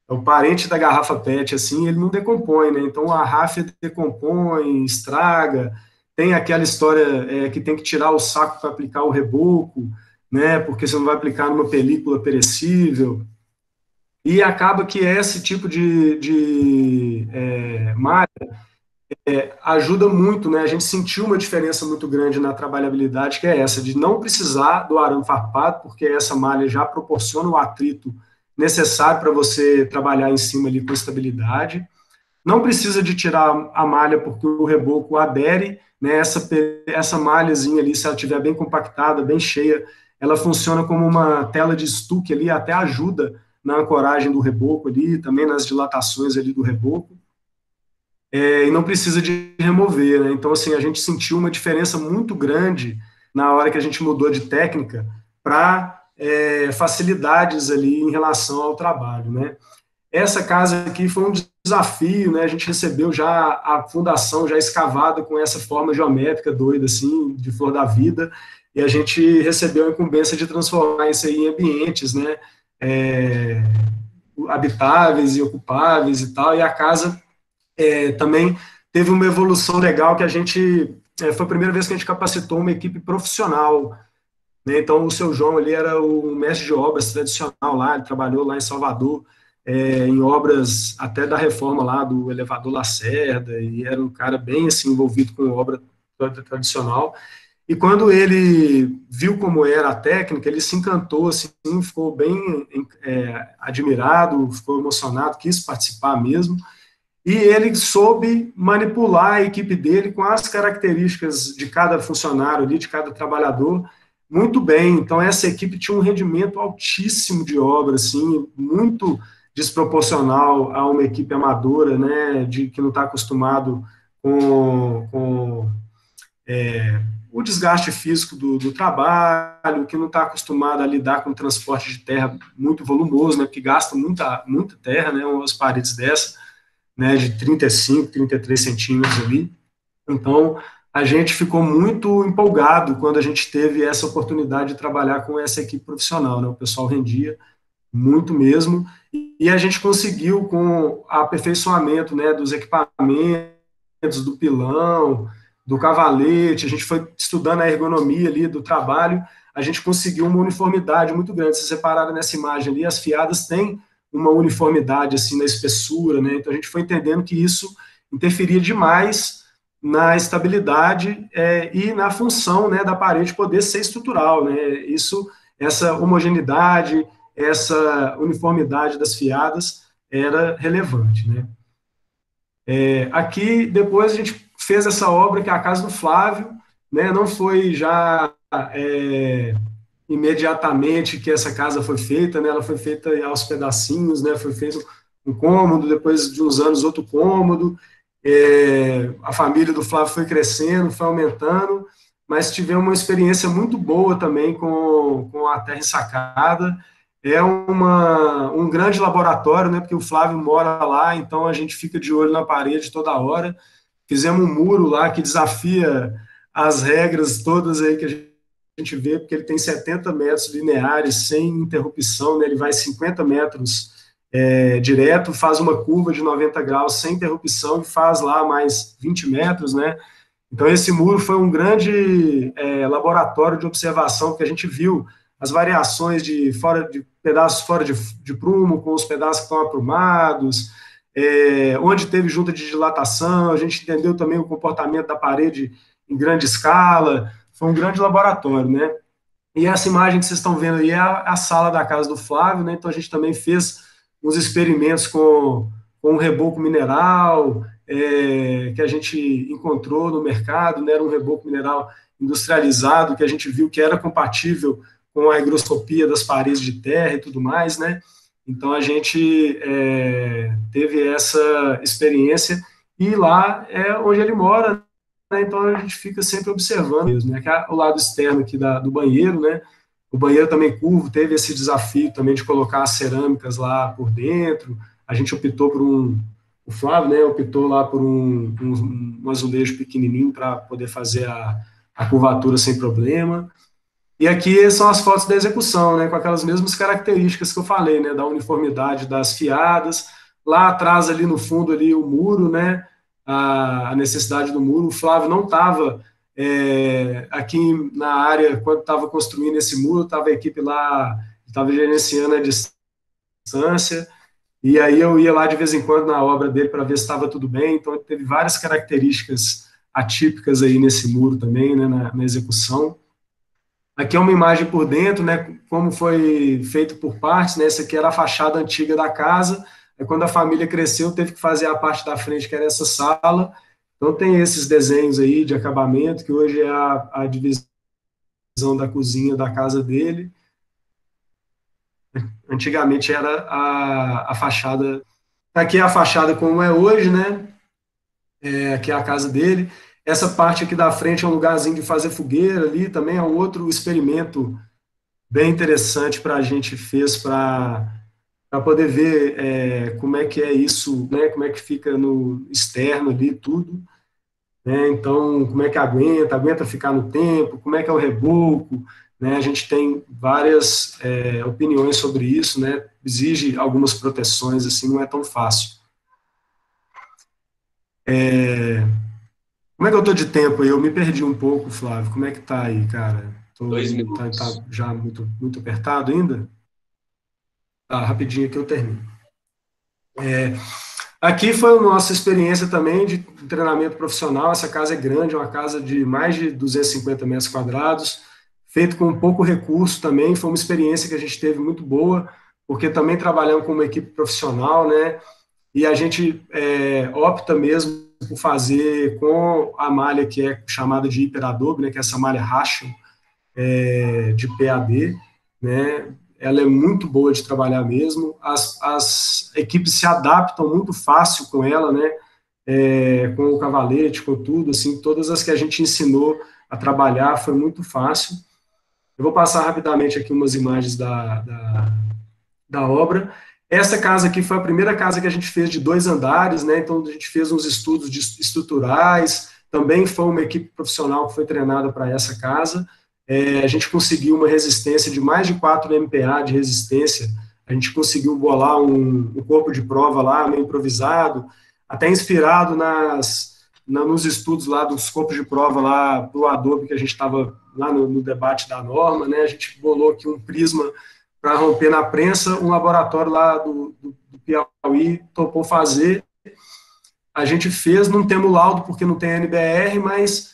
S4: o parente da garrafa PET, assim, ele não decompõe, né, então a ráfia decompõe, estraga, tem aquela história que tem que tirar o saco para aplicar o reboco, né, porque você não vai aplicar numa película perecível. E acaba que esse tipo de malha, ajuda muito, né? A gente sentiu uma diferença muito grande na trabalhabilidade, que é essa, de não precisar do arame farpado, porque essa malha já proporciona o atrito necessário para você trabalhar em cima ali com estabilidade. Não precisa de tirar a malha, porque o reboco adere, né? Essa malhazinha ali, se ela estiver bem compactada, bem cheia, ela funciona como uma tela de estuque ali, até ajuda na ancoragem do reboco ali, também nas dilatações ali do reboco. E não precisa de remover, né? Então, assim, a gente sentiu uma diferença muito grande na hora que a gente mudou de técnica para facilidades ali em relação ao trabalho, né? Essa casa aqui foi um desafio, né? A gente recebeu já a fundação já escavada com essa forma geométrica doida, assim, de flor da vida, e a gente recebeu a incumbência de transformar isso aí em ambientes, né? Habitáveis e ocupáveis e tal, e a casa também teve uma evolução legal que a gente, foi a primeira vez que a gente capacitou uma equipe profissional, né? Então o seu João ali era o mestre de obras tradicional lá, ele trabalhou lá em Salvador, em obras até da reforma lá do elevador Lacerda, e era um cara bem assim envolvido com obra tradicional. E quando ele viu como era a técnica, ele se encantou, assim, ficou bem admirado, ficou emocionado, quis participar mesmo. E ele soube manipular a equipe dele com as características de cada funcionário ali, de cada trabalhador, muito bem. Então, essa equipe tinha um rendimento altíssimo de obra, assim, muito desproporcional a uma equipe amadora, né, que não está acostumado com o desgaste físico do trabalho, que não está acostumado a lidar com transporte de terra muito volumoso, né, porque gasta muita terra, né, umas paredes dessas, né, de 35, 33 centímetros ali. Então, a gente ficou muito empolgado quando a gente teve essa oportunidade de trabalhar com essa equipe profissional, né, o pessoal rendia muito mesmo, e a gente conseguiu, com o aperfeiçoamento, né, dos equipamentos, do pilão, do cavalete, a gente foi estudando a ergonomia ali do trabalho, a gente conseguiu uma uniformidade muito grande. Se separaram nessa imagem ali, as fiadas têm uma uniformidade assim na espessura, né? Então a gente foi entendendo que isso interferia demais na estabilidade e na função, né, da parede poder ser estrutural, né? Essa homogeneidade, essa uniformidade das fiadas era relevante, né? Aqui depois a gente fez essa obra que é a casa do Flávio, né? Não foi já imediatamente que essa casa foi feita, né? Ela foi feita aos pedacinhos, né? Foi feito um cômodo, depois de uns anos outro cômodo. A família do Flávio foi crescendo, foi aumentando, mas tivemos uma experiência muito boa também com a terra ensacada. É um grande laboratório, né? Porque o Flávio mora lá, então a gente fica de olho na parede toda hora. Fizemos um muro lá que desafia as regras todas aí que a gente vê, porque ele tem 70 metros lineares, sem interrupção, né? Ele vai 50 metros direto, faz uma curva de 90 graus sem interrupção e faz lá mais 20 metros, né? Então, esse muro foi um grande laboratório de observação, que a gente viu as variações de pedaços fora de prumo, com os pedaços que estão aprumados, onde teve junta de dilatação, a gente entendeu também o comportamento da parede em grande escala. Foi um grande laboratório, né? E essa imagem que vocês estão vendo aí é a sala da casa do Flávio, né? Então a gente também fez uns experimentos com um reboco mineral, que a gente encontrou no mercado, né? Era um reboco mineral industrializado, que a gente viu que era compatível com a higroscopia das paredes de terra e tudo mais, né? Então a gente teve essa experiência, e lá é onde ele mora, né? Então a gente fica sempre observando mesmo, né? Que é o lado externo aqui do banheiro, né? O banheiro também curvo, teve esse desafio também de colocar as cerâmicas lá por dentro. A gente optou por o Flávio, né, optou lá por um azulejo pequenininho para poder fazer a curvatura sem problema. E aqui são as fotos da execução, né, com aquelas mesmas características que eu falei, né, da uniformidade das fiadas. Lá atrás, ali no fundo, ali o muro, né, a necessidade do muro. O Flávio não estava aqui na área quando estava construindo esse muro, estava a equipe lá, estava gerenciando a distância. e aí eu ia lá de vez em quando na obra dele para ver se estava tudo bem, então teve várias características atípicas aí nesse muro também, né, na execução. Aqui é uma imagem por dentro, né, como foi feito por partes, né, essa aqui era a fachada antiga da casa, aí quando a família cresceu, teve que fazer a parte da frente, que era essa sala, então tem esses desenhos aí de acabamento, que hoje é a divisão da cozinha da casa dele. Antigamente era a fachada, aqui é a fachada como é hoje, né, aqui é a casa dele. Essa parte aqui da frente é um lugarzinho de fazer fogueira ali, também é um outro experimento bem interessante para a gente fez para poder ver como é que é isso, né, como é que fica no externo ali, tudo. Né, então, como é que aguenta ficar no tempo, como é que é o reboco, né, a gente tem várias opiniões sobre isso, né, exige algumas proteções, assim, não é tão fácil. Como é que eu tô de tempo aí? Eu me perdi um pouco, Flávio, como é que tá aí, cara?
S1: 2
S4: Tá
S1: minutos.
S4: já muito apertado ainda? Tá, rapidinho que eu termino. Aqui foi a nossa experiência também de treinamento profissional. Essa casa é grande, é uma casa de mais de 250 metros quadrados, feito com pouco recurso também. Foi uma experiência que a gente teve muito boa, porque também trabalhamos com uma equipe profissional, né? E a gente opta mesmo por fazer com a malha que é chamada de hiperadobe, né? Que é essa malha racha de PAD, né? Ela é muito boa de trabalhar mesmo. As equipes se adaptam muito fácil com ela, né? Com o cavalete, com tudo, assim, todas as que a gente ensinou a trabalhar foi muito fácil. Eu vou passar rapidamente aqui umas imagens da obra. Essa casa aqui foi a primeira casa que a gente fez de 2 andares, né? Então a gente fez uns estudos estruturais. Também foi uma equipe profissional que foi treinada para essa casa. A gente conseguiu uma resistência de mais de 4 MPa de resistência. A gente conseguiu bolar um corpo de prova lá, meio improvisado, até inspirado nos estudos lá dos corpos de prova lá do Adobe que a gente estava lá no debate da norma, né? A gente bolou aqui um prisma para romper na prensa, um laboratório lá do Piauí topou fazer. A gente fez, não temos laudo porque não tem NBR, mas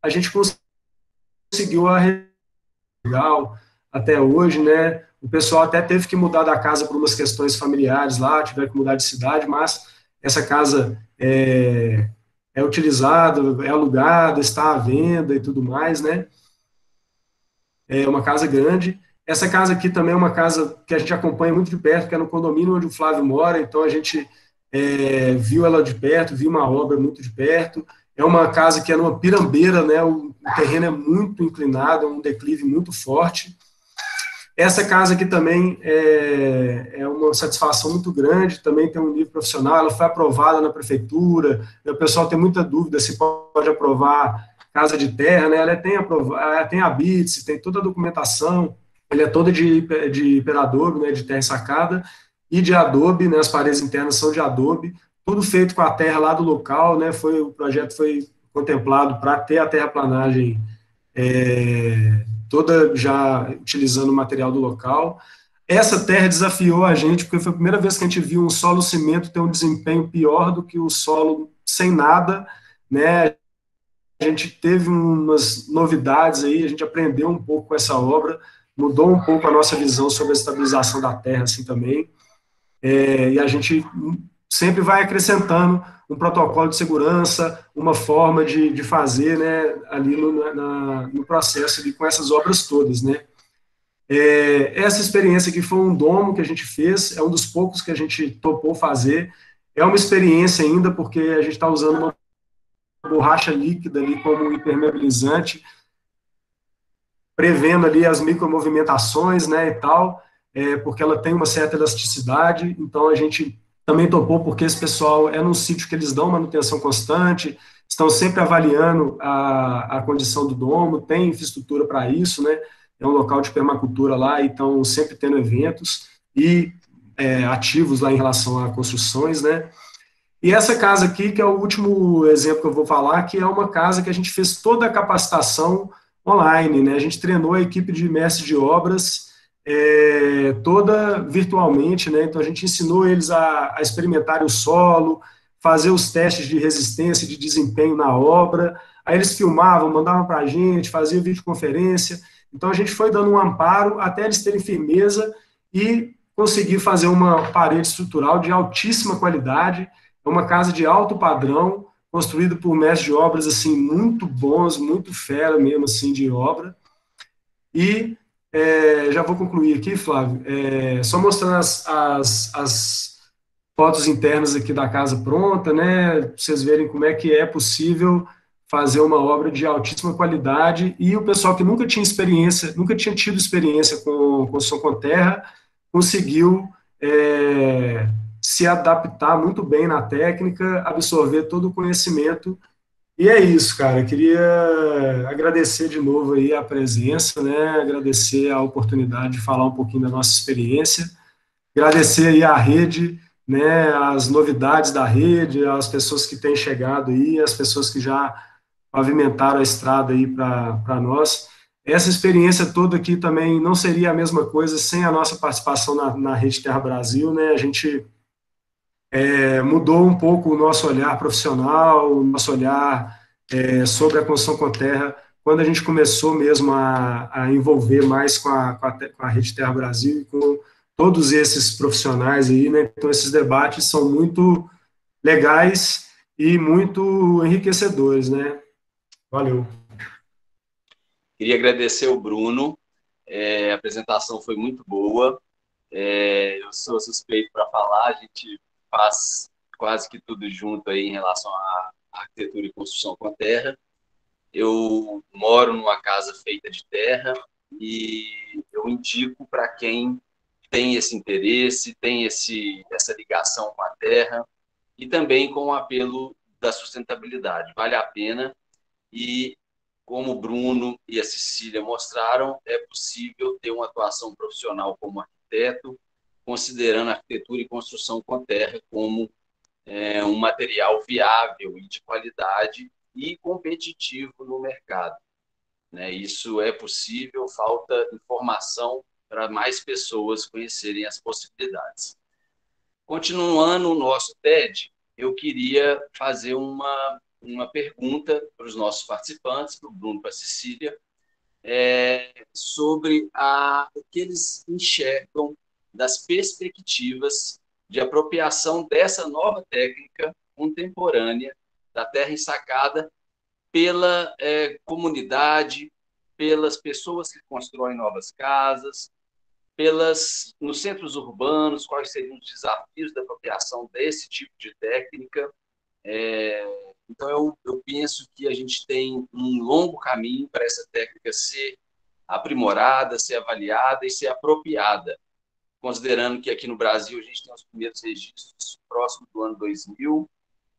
S4: a gente conseguiu a legal até hoje, né? O pessoal até teve que mudar da casa por umas questões familiares lá, tiveram que mudar de cidade, mas essa casa é utilizada, é alugada, está à venda e tudo mais, né? É uma casa grande. Essa casa aqui também é uma casa que a gente acompanha muito de perto, que é no condomínio onde o Flávio mora, então a gente viu ela de perto, viu uma obra muito de perto. É uma casa que é numa pirambeira, né? O terreno é muito inclinado, é um declive muito forte. Essa casa aqui também é uma satisfação muito grande, também tem um nível profissional, ela foi aprovada na prefeitura, o pessoal tem muita dúvida se pode aprovar casa de terra, né? Ela tem a BITS, tem toda a documentação, ela é toda de hiperadobe, né, de terra sacada, e de adobe, né, as paredes internas são de adobe, tudo feito com a terra lá do local, né, o projeto foi contemplado para ter a terraplanagem toda já utilizando o material do local. Essa terra desafiou a gente, porque foi a primeira vez que a gente viu um solo cimento ter um desempenho pior do que o solo sem nada, né? A gente teve umas novidades aí, a gente aprendeu um pouco com essa obra, mudou um pouco a nossa visão sobre a estabilização da terra, assim, também, e a gente sempre vai acrescentando um protocolo de segurança, uma forma de fazer, né, ali no processo, ali, com essas obras todas, né. Essa experiência aqui foi um domo que a gente fez, é um dos poucos que a gente topou fazer, é uma experiência ainda, porque a gente está usando uma borracha líquida ali como impermeabilizante, prevendo ali as micromovimentações, né, e tal, porque ela tem uma certa elasticidade, então a gente também topou porque esse pessoal é num sítio que eles dão manutenção constante, estão sempre avaliando a condição do domo, tem infraestrutura para isso, né, é um local de permacultura lá, e estão sempre tendo eventos e ativos lá em relação a construções, né. E essa casa aqui, que é o último exemplo que eu vou falar, que é uma casa que a gente fez toda a capacitação online, né? A gente treinou a equipe de mestre de obras toda virtualmente, né? Então a gente ensinou eles a experimentarem o solo, fazer os testes de resistência e de desempenho na obra. Aí eles filmavam, mandavam para a gente, faziam videoconferência. Então a gente foi dando um amparo até eles terem firmeza e conseguir fazer uma parede estrutural de altíssima qualidade, uma casa de alto padrão, construída por mestres de obras assim muito bons, muito fera mesmo assim de obra. E já vou concluir aqui, Flávio, só mostrando as fotos internas aqui da casa pronta, né, para vocês verem como é que é possível fazer uma obra de altíssima qualidade, e o pessoal que nunca tinha experiência, nunca tinha tido experiência com construção com terra, conseguiu se adaptar muito bem na técnica, absorver todo o conhecimento. E é isso, cara. Eu queria agradecer de novo aí a presença, né? Agradecer a oportunidade de falar um pouquinho da nossa experiência. Agradecer aí a rede, né? As novidades da rede, as pessoas que têm chegado aí, as pessoas que já pavimentaram a estrada aí para nós. Essa experiência toda aqui também não seria a mesma coisa sem a nossa participação na Rede Terra Brasil, né? A gente mudou um pouco o nosso olhar profissional, o nosso olhar sobre a construção com terra, quando a gente começou mesmo a envolver mais com a Rede Terra Brasil e com todos esses profissionais aí, né? Então, esses debates são muito legais e muito enriquecedores, né? Valeu.
S1: Queria agradecer o Bruno, a apresentação foi muito boa, eu sou suspeito para falar, a gente faz quase que tudo junto aí em relação à arquitetura e construção com a terra. Eu moro numa casa feita de terra e eu indico para quem tem esse interesse, tem essa ligação com a terra e também com o apelo da sustentabilidade. Vale a pena e, como o Bruno e a Cecília mostraram, é possível ter uma atuação profissional como arquiteto, considerando a arquitetura e construção com terra como um material viável e de qualidade e competitivo no mercado. Né? Isso é possível, falta informação para mais pessoas conhecerem as possibilidades. Continuando o nosso TED, eu queria fazer uma pergunta para os nossos participantes, para o Bruno e para a Cecília, sobre o que eles enxergam das perspectivas de apropriação dessa nova técnica contemporânea da terra ensacada pela comunidade, pelas pessoas que constroem novas casas, nos centros urbanos, quais seriam os desafios da apropriação desse tipo de técnica. Então, eu penso que a gente tem um longo caminho para essa técnica ser aprimorada, ser avaliada e ser apropriada, considerando que aqui no Brasil a gente tem os primeiros registros próximos do ano 2000,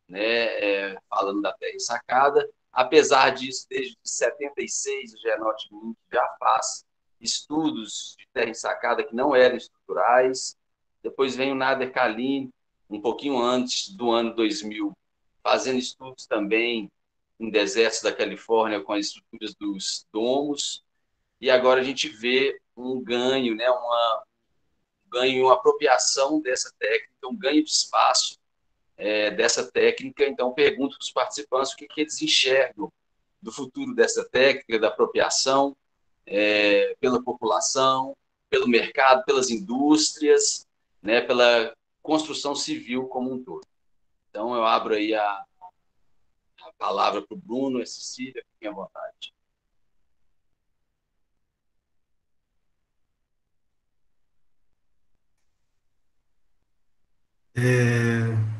S1: né, falando da terra ensacada. Apesar disso, desde 76, o Genote Mink já faz estudos de terra ensacada que não eram estruturais. Depois vem o Nader Khalil, um pouquinho antes do ano 2000, fazendo estudos também em desertos da Califórnia com as estruturas dos domos. E agora a gente vê um ganho, né, uma apropriação dessa técnica, um ganho de espaço dessa técnica. Então, pergunto para os participantes o que eles enxergam do futuro dessa técnica, da apropriação pela população, pelo mercado, pelas indústrias, né, pela construção civil como um todo. Então, eu abro aí a palavra para o Bruno e a Cecília, fiquem à vontade.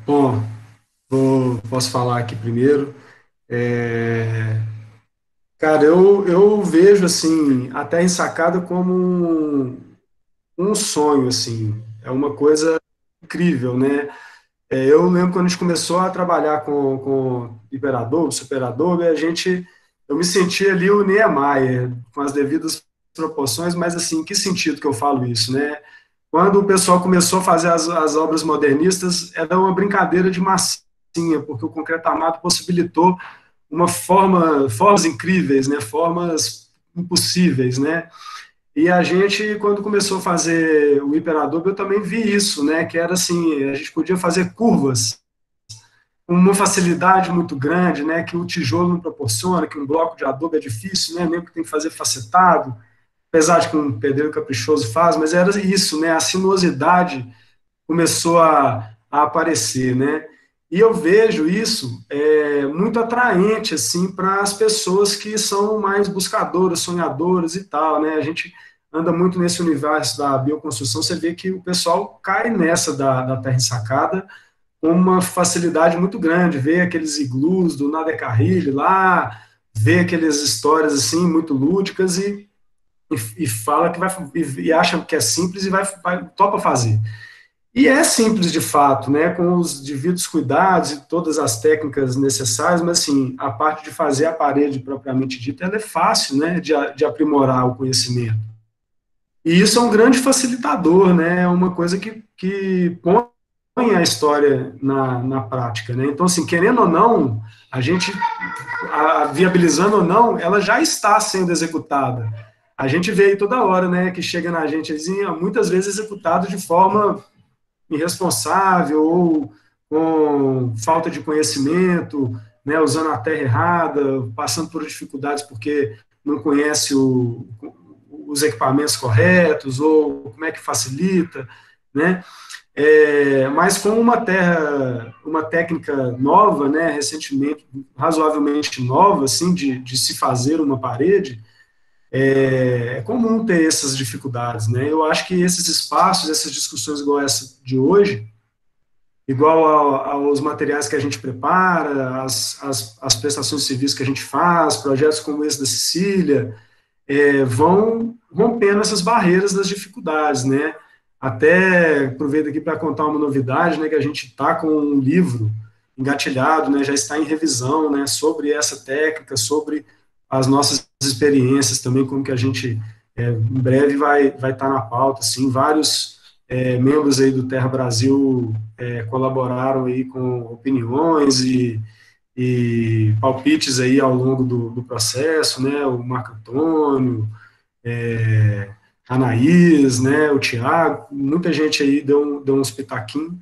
S4: Bom, posso falar aqui primeiro. Cara, eu vejo assim a terra ensacada como um sonho, assim, é uma coisa incrível, né? Eu lembro quando a gente começou a trabalhar com Hiperadobe, Superadobe, eu me sentia ali o Niemeyer, com as devidas proporções, mas assim, em que sentido que eu falo isso, né? Quando o pessoal começou a fazer as obras modernistas, era uma brincadeira de massinha, porque o concreto armado possibilitou formas incríveis, né? Formas impossíveis, né? E a gente, quando começou a fazer o hiperadobe, eu também vi isso, né? Que era assim, a gente podia fazer curvas com uma facilidade muito grande, né? Que o tijolo não proporciona, que um bloco de adobe é difícil, né? Mesmo que tem que fazer facetado, apesar de que um pedreiro caprichoso faz, mas era isso, né? A sinuosidade começou a aparecer, né? E eu vejo isso muito atraente, assim, para as pessoas que são mais buscadoras, sonhadoras e tal, né? A gente anda muito nesse universo da bioconstrução, você vê que o pessoal cai nessa da terra ensacada com uma facilidade muito grande, vê aqueles iglus do Nader Carrilho lá, vê aquelas histórias, assim, muito lúdicas e fala que vai, e acha que é simples e topa fazer. E é simples de fato, né, com os devidos cuidados e todas as técnicas necessárias, mas assim, a parte de fazer a parede propriamente dita, ela é fácil, né, de aprimorar o conhecimento. E isso é um grande facilitador, né, é uma coisa que põe a história na prática, né. Então, assim, querendo ou não, a gente, viabilizando ou não, ela já está sendo executada. A gente vê aí toda hora, né, que chega na gente, assim, muitas vezes executado de forma irresponsável ou com falta de conhecimento, né, usando a terra errada, passando por dificuldades porque não conhece os equipamentos corretos ou como é que facilita, né? Mas com uma técnica nova, né, recentemente, razoavelmente nova, assim, de se fazer uma parede, é comum ter essas dificuldades, né? Eu acho que esses espaços, essas discussões igual essa de hoje, igual aos materiais que a gente prepara, as prestações de serviço que a gente faz, projetos como esse da Cecília, vão rompendo essas barreiras das dificuldades, né? Até aproveito aqui para contar uma novidade, né? Que a gente está com um livro engatilhado, né? Já está em revisão, né? Sobre essa técnica, sobre as nossas experiências também, como que a gente em breve vai estar na pauta, assim, vários membros aí do Terra Brasil colaboraram aí com opiniões e palpites aí ao longo do processo, né, o Marco Antônio, a Anaís, né, o Tiago, muita gente aí deu uns pitaquinhos,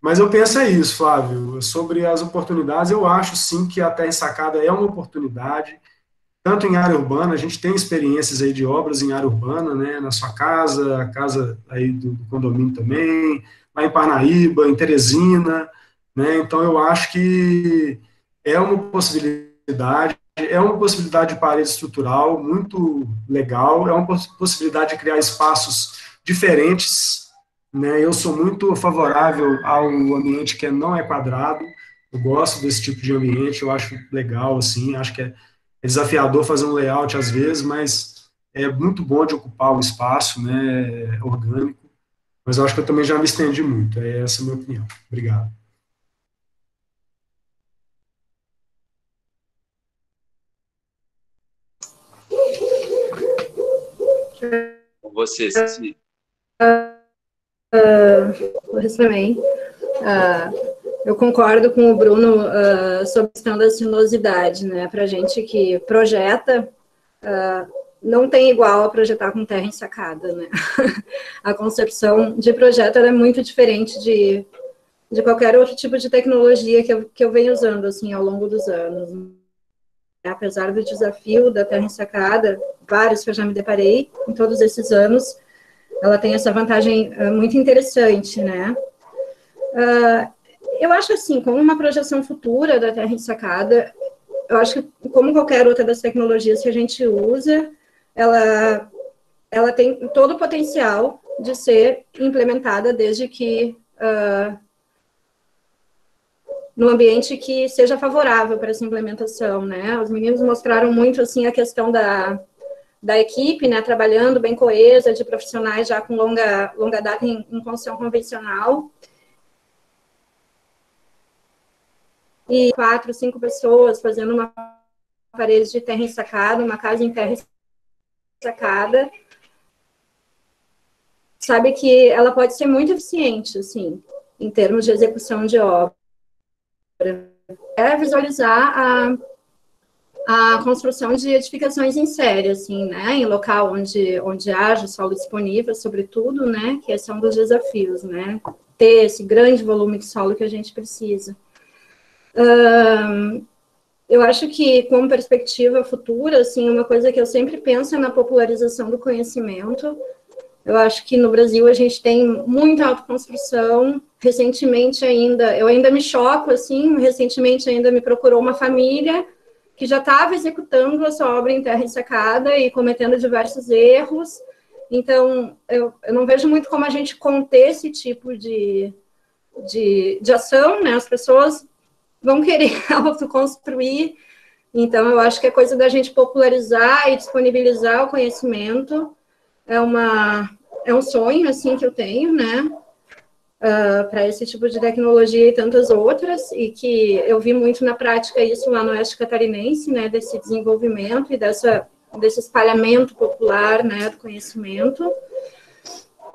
S4: mas eu penso isso, Flávio, sobre as oportunidades, eu acho sim que a Terra Ensacada é uma oportunidade, tanto em área urbana, a gente tem experiências aí de obras em área urbana, né, na sua casa, a casa aí do condomínio também, lá em Parnaíba, em Teresina, né, então eu acho que é uma possibilidade de parede estrutural muito legal, é uma possibilidade de criar espaços diferentes, né, eu sou muito favorável ao ambiente que não é quadrado, eu gosto desse tipo de ambiente, eu acho legal, assim, acho que é desafiador fazer um layout às vezes, mas é muito bom de ocupar o espaço, né, orgânico. Mas eu acho que eu também já me estendi muito. Essa é a minha opinião. Obrigado.
S1: Com você, Cecília.
S2: Também. Eu concordo com o Bruno sobre a questão da sinuosidade, né? Para a gente que projeta, não tem igual a projetar com terra ensacada, né? A concepção de projeto é muito diferente de qualquer outro tipo de tecnologia que eu venho usando, assim, ao longo dos anos. Apesar do desafio da terra ensacada, vários que eu já me deparei em todos esses anos, ela tem essa vantagem muito interessante, né? Eu acho assim, como uma projeção futura da terra ensacada, eu acho que, como qualquer outra das tecnologias que a gente usa, ela tem todo o potencial de ser implementada desde que no ambiente que seja favorável para essa implementação, né? Os meninos mostraram muito, assim, a questão da equipe, né, trabalhando bem coesa, de profissionais já com longa data em construção convencional. E 4, 5 pessoas fazendo uma parede de terra ensacada, uma casa em terra ensacada. Sabe que ela pode ser muito eficiente, assim, em termos de execução de obra. É visualizar a construção de edificações em série, assim, né, em local onde haja solo disponível, sobretudo, né, que esse é um dos desafios, né, ter esse grande volume de solo que a gente precisa. Eu acho que, como perspectiva futura, assim, uma coisa que eu sempre penso é na popularização do conhecimento. Eu acho que no Brasil a gente tem muita autoconstrução. Recentemente eu ainda me choco, assim, recentemente ainda me procurou uma família que já estava executando a sua obra em terra ensacada e cometendo diversos erros. Então, eu não vejo muito como a gente conter esse tipo de ação, né? As pessoas vão querer autoconstruir. Então, eu acho que é coisa da gente popularizar e disponibilizar o conhecimento. É um sonho, assim, que eu tenho, né? Para esse tipo de tecnologia e tantas outras, e que eu vi muito na prática isso lá no Oeste Catarinense, né? Desse desenvolvimento e desse espalhamento popular, né? Do conhecimento.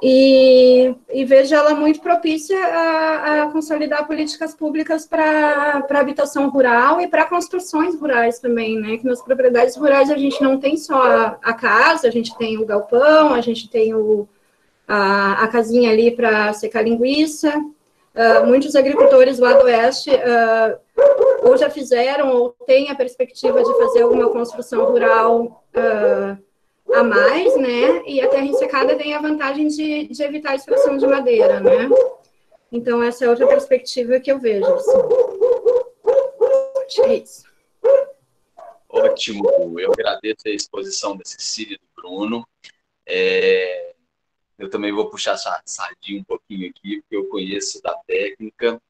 S2: E vejo ela muito propícia a consolidar políticas públicas para habitação rural e para construções rurais também, né? Que nas propriedades rurais a gente não tem só a casa, a gente tem o galpão, a gente tem a casinha ali para secar linguiça. Muitos agricultores lá do Oeste ou já fizeram ou têm a perspectiva de fazer alguma construção rural a mais, né? E a terra ensacada tem a vantagem de evitar a extração de madeira, né? Então, essa é outra perspectiva que eu vejo, assim. Acho que é isso.
S1: Ótimo. Eu agradeço a exposição da Cecília e do Bruno. Eu também vou puxar sardinha um pouquinho aqui, porque eu conheço da técnica,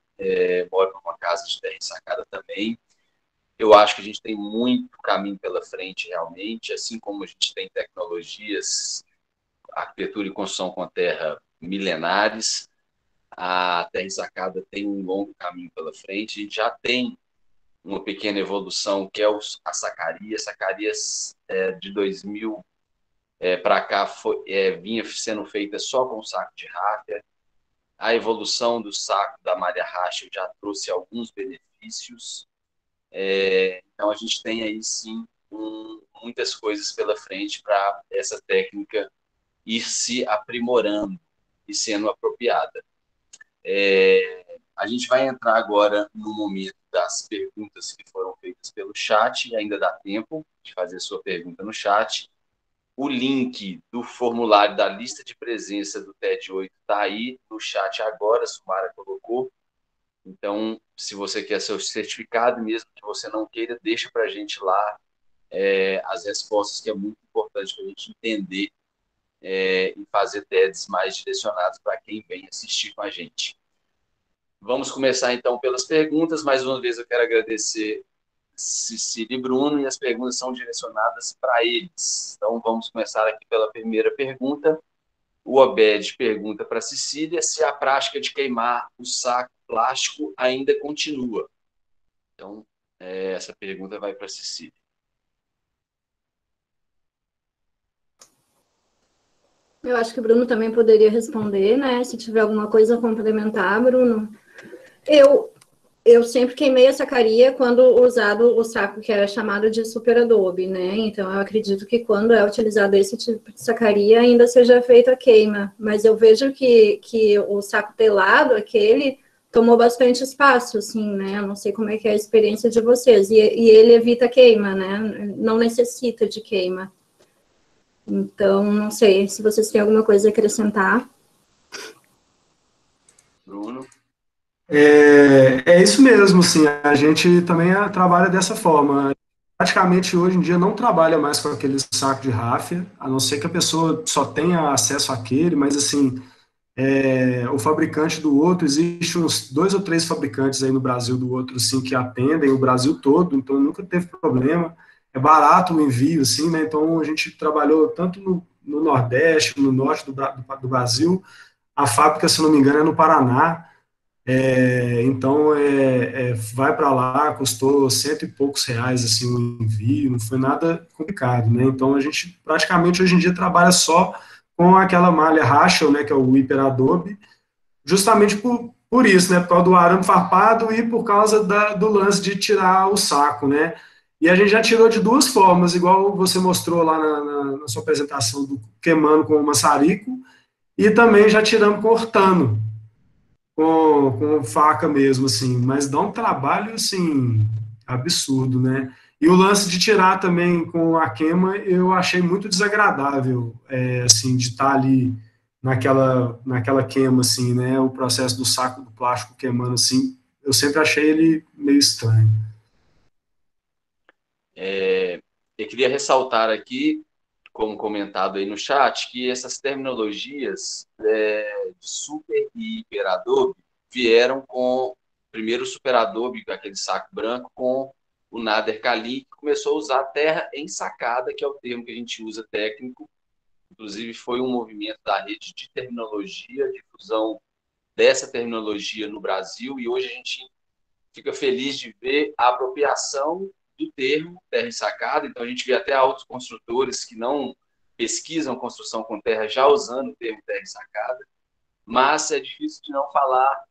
S1: moro numa casa de terra ensacada também. Eu acho que a gente tem muito caminho pela frente, realmente, assim como a gente tem tecnologias, arquitetura e construção com terra milenares, a terra ensacada tem um longo caminho pela frente. A gente já tem uma pequena evolução, que é a sacaria. Sacarias de 2000 para cá vinha sendo feita só com saco de ráfia. A evolução do saco da malha racha já trouxe alguns benefícios. Então, a gente tem aí, sim, muitas coisas pela frente para essa técnica ir se aprimorando e sendo apropriada. A gente vai entrar agora no momento das perguntas que foram feitas pelo chat, ainda dá tempo de fazer sua pergunta no chat. O link do formulário da lista de presença do TED 8 está aí no chat agora, a Sumara colocou. Então, se você quer seu certificado, mesmo que você não queira, deixa para a gente lá as respostas, que é muito importante para a gente entender e fazer TEDs mais direcionados para quem vem assistir com a gente. Vamos começar, então, pelas perguntas. Mais uma vez, eu quero agradecer Cecília e Bruno, e as perguntas são direcionadas para eles. Então, vamos começar aqui pela primeira pergunta. O Obed pergunta para a Cecília se a prática de queimar o saco plástico ainda continua. Então, essa pergunta vai para a Cecília.
S2: Eu acho que o Bruno também poderia responder, né? Se tiver alguma coisa a complementar, Bruno. Eu sempre queimei a sacaria quando usado o saco que era chamado de super adobe, né? Então, eu acredito que quando é utilizado esse tipo de sacaria, ainda seja feita a queima. Mas eu vejo que o saco telado, aquele, tomou bastante espaço, assim, né? Eu não sei como é que é a experiência de vocês. E ele evita queima, né? Não necessita de queima. Então, não sei se vocês têm alguma coisa a acrescentar.
S1: Bruno?
S4: É isso mesmo, assim, a gente também trabalha dessa forma. Praticamente hoje em dia não trabalha mais com aquele saco de ráfia, a não ser que a pessoa só tenha acesso àquele, mas assim, o fabricante do outro, existe uns 2 ou 3 fabricantes aí no Brasil do outro, assim, que atendem o Brasil todo, então nunca teve problema. É barato o envio, assim, né? Então a gente trabalhou tanto no Nordeste, no Norte do Brasil. A fábrica, se não me engano, é no Paraná. Então, vai para lá, custou R$100 e poucos assim, o envio, não foi nada complicado, né? Então, a gente praticamente hoje em dia trabalha só com aquela malha Rachel, né, que é o Hiper Adobe, justamente por isso, né, por causa do arame farpado e por causa do lance de tirar o saco, né? E a gente já tirou de duas formas, igual você mostrou lá na sua apresentação, do queimando com o maçarico, e também já tiramos cortando, com faca mesmo, assim. Mas dá um trabalho, assim, absurdo, né? E o lance de tirar também com a queima, eu achei muito desagradável, assim, de estar ali naquela queima, assim, né? O processo do saco do plástico queimando, assim, eu sempre achei ele meio estranho.
S1: Eu queria ressaltar aqui, como comentado aí no chat, que essas terminologias de super e hiper adobe vieram com primeiro o super adobe, aquele saco branco, com o Nader Khalil, que começou a usar terra ensacada, que é o termo que a gente usa técnico. Inclusive, foi um movimento da rede de terminologia, difusão dessa terminologia no Brasil, e hoje a gente fica feliz de ver a apropriação do termo terra ensacada. Então, a gente vê até outros construtores que não pesquisam construção com terra já usando o termo terra ensacada, mas é difícil de não falar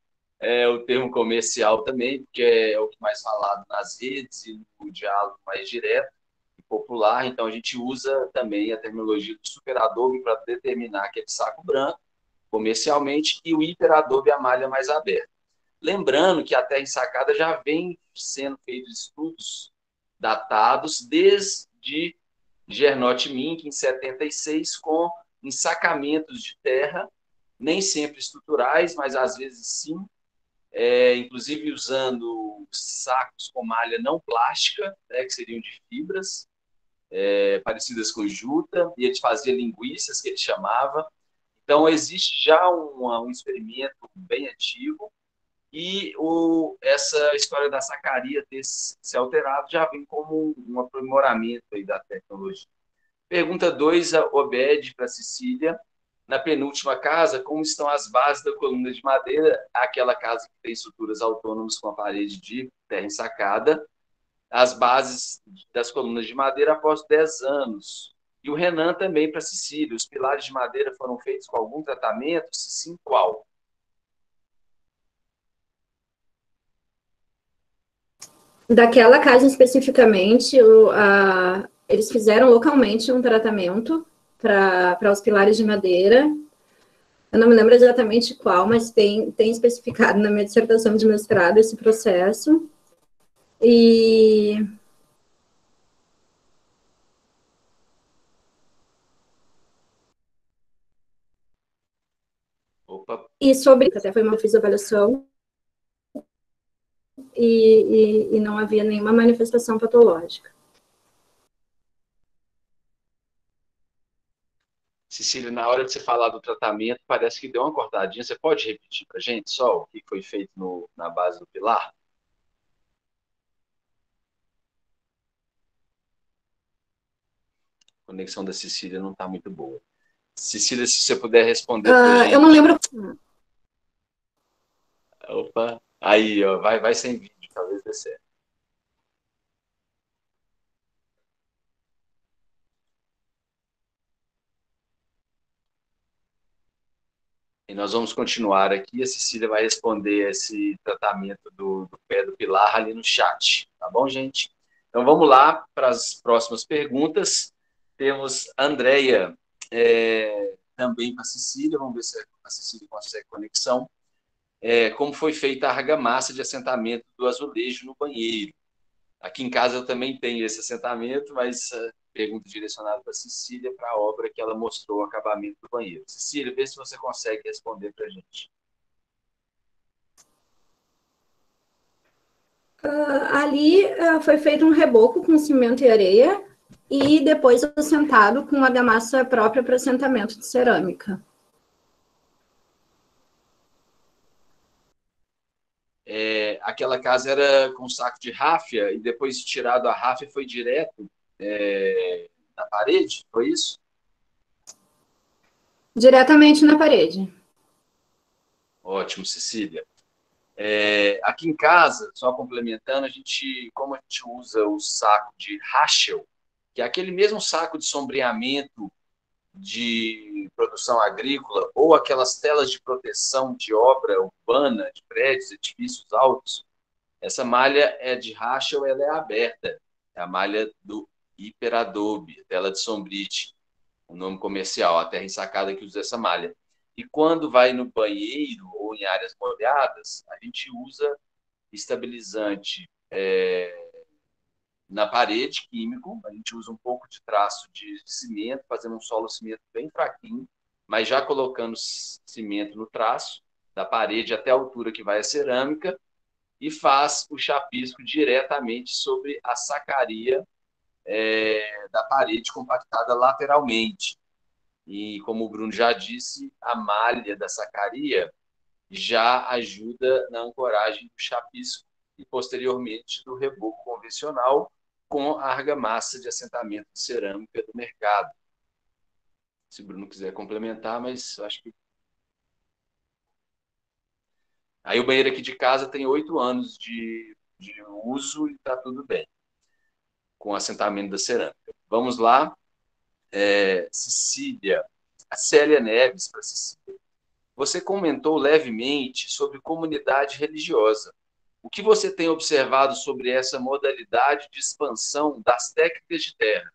S1: o termo comercial também, porque é o que mais falado nas redes e no diálogo mais direto e popular. Então, a gente usa também a terminologia do super adobe para determinar aquele saco branco comercialmente, e o hiper adobe a malha mais aberta. Lembrando que a terra ensacada já vem sendo feitos estudos datados desde Gernot Mink, em 76, com ensacamentos de terra, nem sempre estruturais, mas às vezes sim, inclusive usando sacos com malha não plástica, né, que seriam de fibras, parecidas com juta, e ele fazia linguiças, que ele chamava. Então, existe já um experimento bem antigo, e essa história da sacaria ter se alterado já vem como um aprimoramento aí da tecnologia. Pergunta 2, a Obed para Cecília. Na penúltima casa, como estão as bases da coluna de madeira? Aquela casa que tem estruturas autônomas com a parede de terra ensacada. As bases das colunas de madeira após 10 anos. E o Renan também para Cecília. Os pilares de madeira foram feitos com algum tratamento? Se sim, qual?
S2: Daquela casa especificamente, eles fizeram localmente um tratamento para os pilares de madeira. Eu não me lembro exatamente qual, mas tem especificado na minha dissertação de mestrado esse processo. E
S1: Opa.
S2: E sobre, até foi uma fiz avaliação e não havia nenhuma manifestação patológica.
S1: Cecília, na hora de você falar do tratamento, parece que deu uma cortadinha. Você pode repetir para a gente só o que foi feito na base do pilar? A conexão da Cecília não está muito boa. Cecília, se você puder responder para a gente.
S2: Eu não lembro.
S1: Opa, aí, ó, vai sem vídeo, talvez dê certo. E nós vamos continuar aqui. A Cecília vai responder esse tratamento do pé do pilar ali no chat. Tá bom, gente? Então vamos lá para as próximas perguntas. Temos a Andréia também para a Cecília. Vamos ver se a Cecília consegue conexão. Como foi feita a argamassa de assentamento do azulejo no banheiro? Aqui em casa eu também tenho esse assentamento, mas pergunta direcionada para a Cecília, para a obra que ela mostrou o acabamento do banheiro. Cecília, vê se você consegue responder para a gente.
S2: Ali foi feito um reboco com cimento e areia e depois assentado com argamassa própria para assentamento de cerâmica.
S1: Aquela casa era com saco de ráfia e depois tirado a ráfia foi direto na parede, foi isso?
S2: Diretamente na parede.
S1: Ótimo, Cecília. Aqui em casa, só complementando, como a gente usa o saco de Rachel, que é aquele mesmo saco de sombreamento de produção agrícola, ou aquelas telas de proteção de obra urbana, de prédios, edifícios altos, essa malha de Rachel, ela é aberta. É a malha do Hiperadobe, tela de Sombrite, o nome comercial, a terra ensacada que usa essa malha. E quando vai no banheiro ou em áreas molhadas, a gente usa estabilizante na parede, químico, a gente usa um pouco de traço de cimento, fazendo um solo cimento bem fraquinho, mas já colocando cimento no traço, da parede até a altura que vai a cerâmica, e faz o chapisco diretamente sobre a sacaria da parede compactada lateralmente. E, como o Bruno já disse, a malha da sacaria já ajuda na ancoragem do chapisco e, posteriormente, do reboco convencional com a argamassa de assentamento de cerâmica do mercado. Se o Bruno quiser complementar, mas acho que... Aí o banheiro aqui de casa tem 8 anos de uso e está tudo bem com o assentamento da cerâmica. Vamos lá. Cecília, a Célia Neves para Cecília. Você comentou levemente sobre comunidade religiosa. O que você tem observado sobre essa modalidade de expansão das técnicas de terra?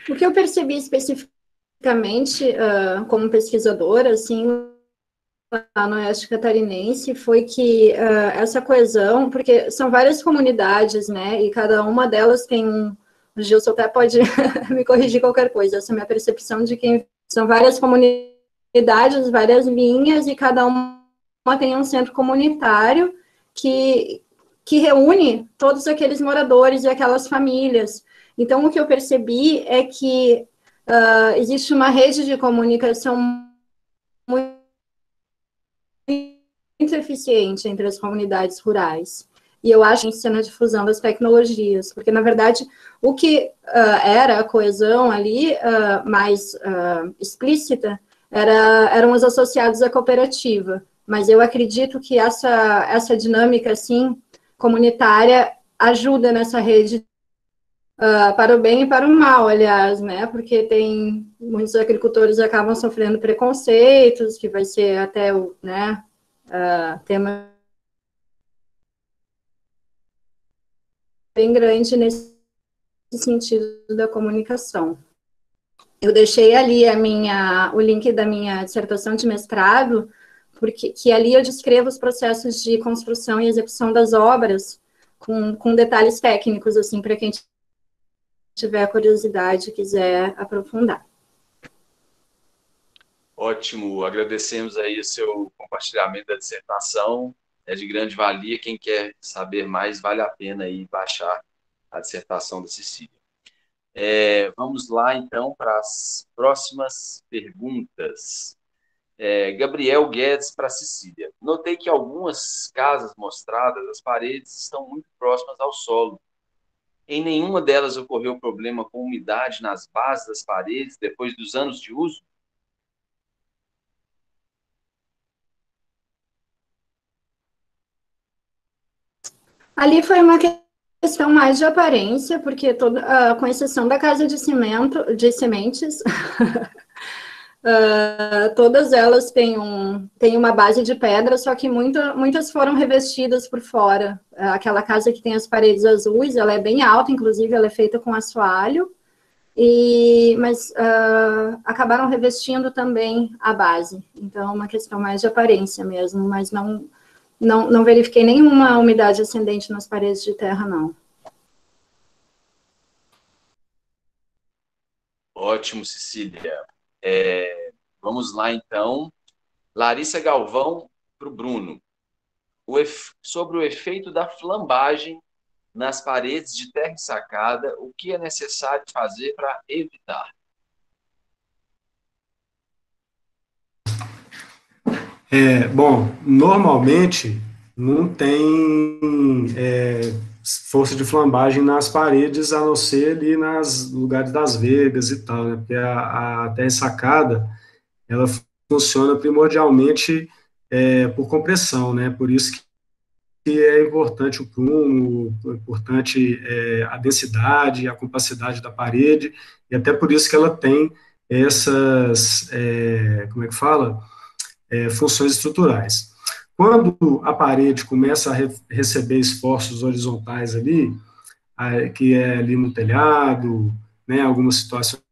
S2: O que eu percebi especificamente como pesquisadora, assim, lá no Oeste Catarinense, foi que essa coesão, porque são várias comunidades, né, e cada uma delas tem o Gilson até pode me corrigir qualquer coisa, essa é a minha percepção de que são várias comunidades, várias linhas, e cada uma tem um centro comunitário que reúne todos aqueles moradores e aquelas famílias. Então, o que eu percebi é que existe uma rede de comunicação muito eficiente entre as comunidades rurais. E eu acho que na difusão das tecnologias, porque, na verdade, o que era a coesão ali, mais explícita, eram os associados à cooperativa. Mas eu acredito que essa dinâmica, assim, comunitária, ajuda nessa rede para o bem e para o mal, aliás, né? Porque tem muitos agricultores acabam sofrendo preconceitos, que vai ser até o, né, tema bem grande nesse sentido da comunicação. Eu deixei ali o link da minha dissertação de mestrado, porque que ali eu descrevo os processos de construção e execução das obras com detalhes técnicos, assim, para quem tiver curiosidade e quiser aprofundar.
S1: Ótimo, agradecemos aí o seu compartilhamento da dissertação, é de grande valia. Quem quer saber mais, vale a pena aí baixar a dissertação da Cecília. Vamos lá, então, para as próximas perguntas. Gabriel Guedes para Cecília. Notei que algumas casas mostradas, as paredes estão muito próximas ao solo. Em nenhuma delas ocorreu problema com umidade nas bases das paredes depois dos anos de uso?
S2: Ali foi uma questão mais de aparência, porque com exceção da casa de sementes, todas elas têm uma base de pedra, só que muitas foram revestidas por fora. Aquela casa que tem as paredes azuis, ela é bem alta, inclusive ela é feita com assoalho, mas acabaram revestindo também a base. Então, é uma questão mais de aparência mesmo, mas não verifiquei nenhuma umidade ascendente nas paredes de terra, não.
S1: Ótimo, Cecília. Vamos lá, então. Larissa Galvão para o Bruno. Sobre o efeito da flambagem nas paredes de terra ensacada, o que é necessário fazer para evitar?
S4: Bom, normalmente não tem força de flambagem nas paredes, a não ser ali nos lugares das vergas e tal, né? Porque a terra ensacada, ela funciona primordialmente por compressão, né? Por isso que é importante o prumo, é importante a densidade, a compacidade da parede, e até por isso que ela tem essas, como é que fala? Funções estruturais. Quando a parede começa a receber esforços horizontais ali, que é ali no telhado, né, algumas situações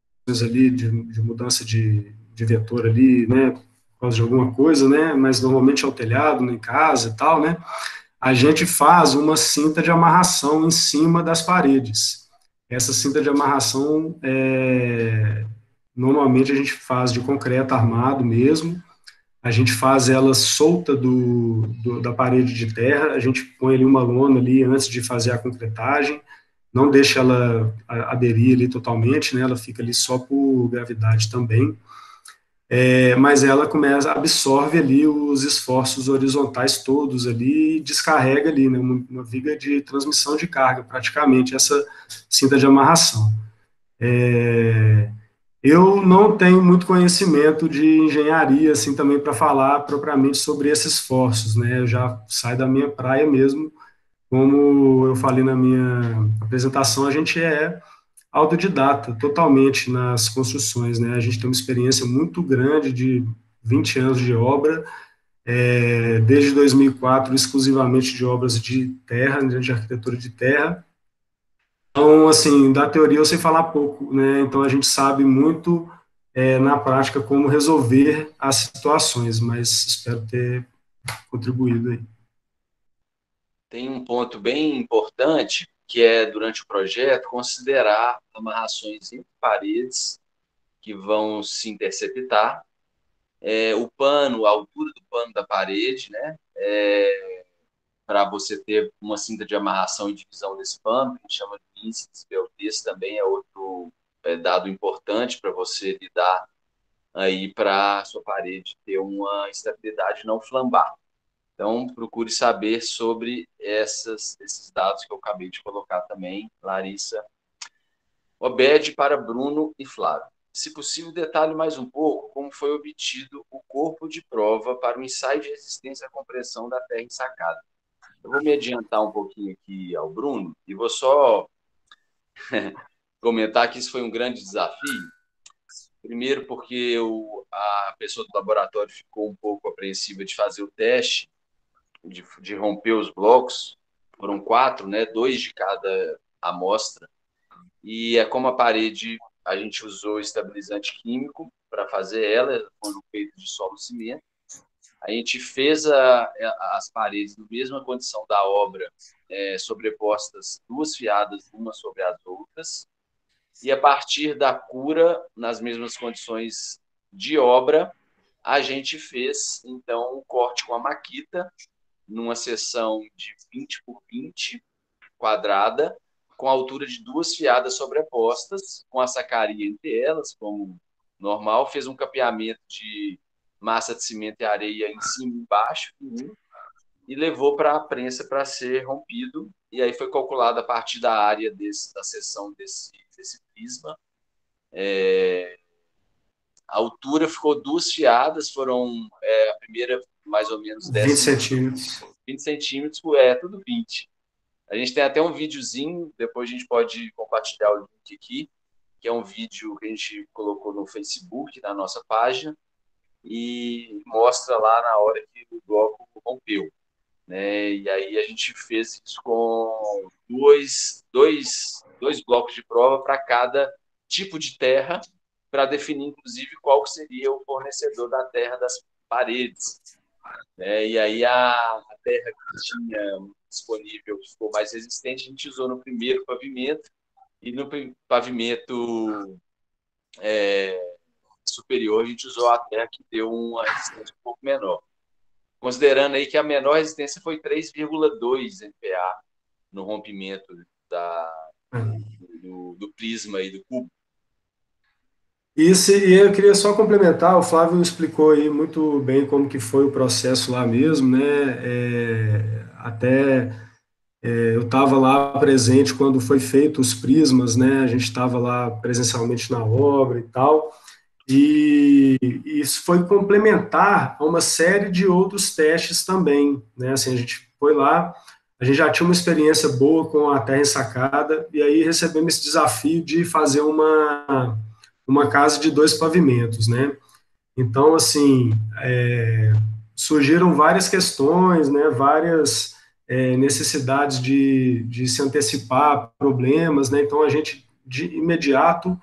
S4: ali de mudança de vetor ali, né, por causa de alguma coisa, né, mas normalmente é o telhado, em casa e tal, né, a gente faz uma cinta de amarração em cima das paredes. Essa cinta de amarração, normalmente a gente faz de concreto armado mesmo, a gente faz ela solta da parede de terra, a gente põe ali uma lona ali antes de fazer a concretagem, não deixa ela aderir ali totalmente, né, ela fica ali só por gravidade também, mas ela absorve ali os esforços horizontais todos ali e descarrega ali, né, uma viga de transmissão de carga, praticamente, essa cinta de amarração. Eu não tenho muito conhecimento de engenharia, assim, também para falar propriamente sobre esses esforços, né, eu já saio da minha praia mesmo, como eu falei na minha apresentação, a gente é autodidata totalmente nas construções, né? A gente tem uma experiência muito grande de 20 anos de obra, desde 2004 exclusivamente de obras de terra, de arquitetura de terra. Então, assim, da teoria eu sei falar pouco, né? Então a gente sabe muito na prática como resolver as situações, mas espero ter contribuído aí.
S1: Tem um ponto bem importante, que é, durante o projeto, considerar amarrações entre paredes que vão se interceptar, o pano, a altura do pano da parede, né? Para você ter uma cinta de amarração e divisão desse pano, que a gente chama de índice de esbeltez, também é outro dado importante para você lidar aí para a sua parede ter uma estabilidade não flambar. Então, procure saber sobre esses dados que eu acabei de colocar também, Larissa. Obede para Bruno e Flávio. Se possível, detalhe mais um pouco como foi obtido o corpo de prova para o ensaio de resistência à compressão da terra ensacada. Eu vou me adiantar um pouquinho aqui ao Bruno e vou só comentar que isso foi um grande desafio. Primeiro porque a pessoa do laboratório ficou um pouco apreensiva de fazer o teste, de romper os blocos. Foram 4, né? 2 de cada amostra. E como a parede, a gente usou estabilizante químico para fazer ela, quando feito de solo cimento. A gente fez as paredes na mesma condição da obra, sobrepostas 2 fiadas uma sobre as outras, e a partir da cura, nas mesmas condições de obra, a gente fez, então, um corte com a maquita, numa seção de 20 por 20 quadrada, com a altura de 2 fiadas sobrepostas, com a sacaria entre elas, como normal, fez um capeamento de massa de cimento e areia em cima e embaixo, e levou para a prensa para ser rompido, e aí foi calculado a partir da área da seção desse prisma. A altura ficou 2 fiadas, foram a primeira mais ou menos
S4: 20 centímetros.
S1: 20 centímetros, tudo 20. A gente tem até um videozinho, depois a gente pode compartilhar o link aqui, que é um vídeo que a gente colocou no Facebook, na nossa página, e mostra lá na hora que o bloco rompeu. Né? E aí a gente fez isso com dois blocos de prova para cada tipo de terra, para definir, inclusive, qual seria o fornecedor da terra das paredes. E aí a terra que tinha disponível, que ficou mais resistente, a gente usou no primeiro pavimento, e no pavimento superior a gente usou a terra que deu uma resistência um pouco menor. Considerando aí que a menor resistência foi 3,2 MPa no rompimento do prisma e do cubo.
S4: Isso, e eu queria só complementar, o Flávio explicou aí muito bem como que foi o processo lá mesmo, né? Eu estava lá presente quando foi feito os prismas, né? A gente estava lá presencialmente na obra e tal, e isso foi complementar a uma série de outros testes também, né? Assim, a gente foi lá, a gente já tinha uma experiência boa com a terra ensacada, e aí recebemos esse desafio de fazer uma casa de 2 pavimentos, né? Então, assim, surgiram várias questões, né, várias necessidades de se antecipar a problemas, né? Então, a gente, de imediato,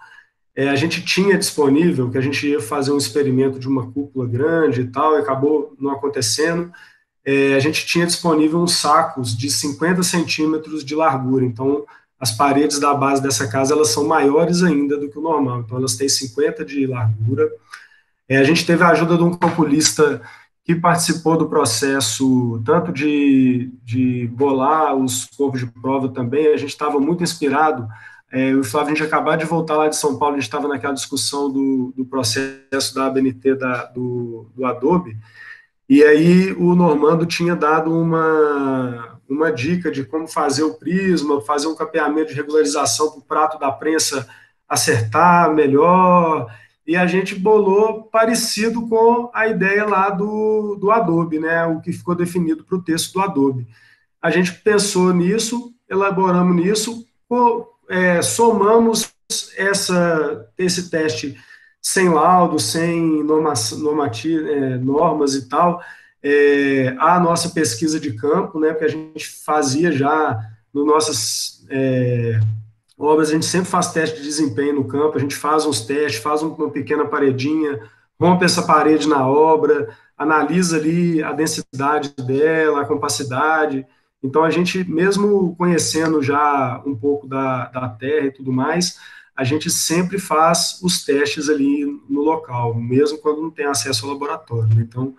S4: a gente tinha disponível que a gente ia fazer um experimento de uma cúpula grande e tal, e acabou não acontecendo. A gente tinha disponível uns sacos de 50 centímetros de largura, então as paredes da base dessa casa elas são maiores ainda do que o normal, então elas têm 50 de largura. A gente teve a ajuda de um calculista que participou do processo, tanto de bolar os corpos de prova também, a gente estava muito inspirado. O Flávio, a gente acabou de voltar lá de São Paulo, a gente estava naquela discussão do processo da ABNT do Adobe, e aí o Normando tinha dado uma dica de como fazer o prisma, fazer um capeamento de regularização para o prato da prensa acertar melhor, e a gente bolou parecido com a ideia lá do Adobe, né, o que ficou definido para o texto do Adobe. A gente pensou nisso, elaboramos nisso, somamos esse teste sem laudo, sem normas e tal, a nossa pesquisa de campo, né, porque a gente fazia já no nossas obras, a gente sempre faz teste de desempenho no campo, a gente faz uns testes, faz uma pequena paredinha, rompe essa parede na obra, analisa ali a densidade dela, a compacidade. Então, a gente, mesmo conhecendo já um pouco da terra e tudo mais, a gente sempre faz os testes ali no local, mesmo quando não tem acesso ao laboratório. Então,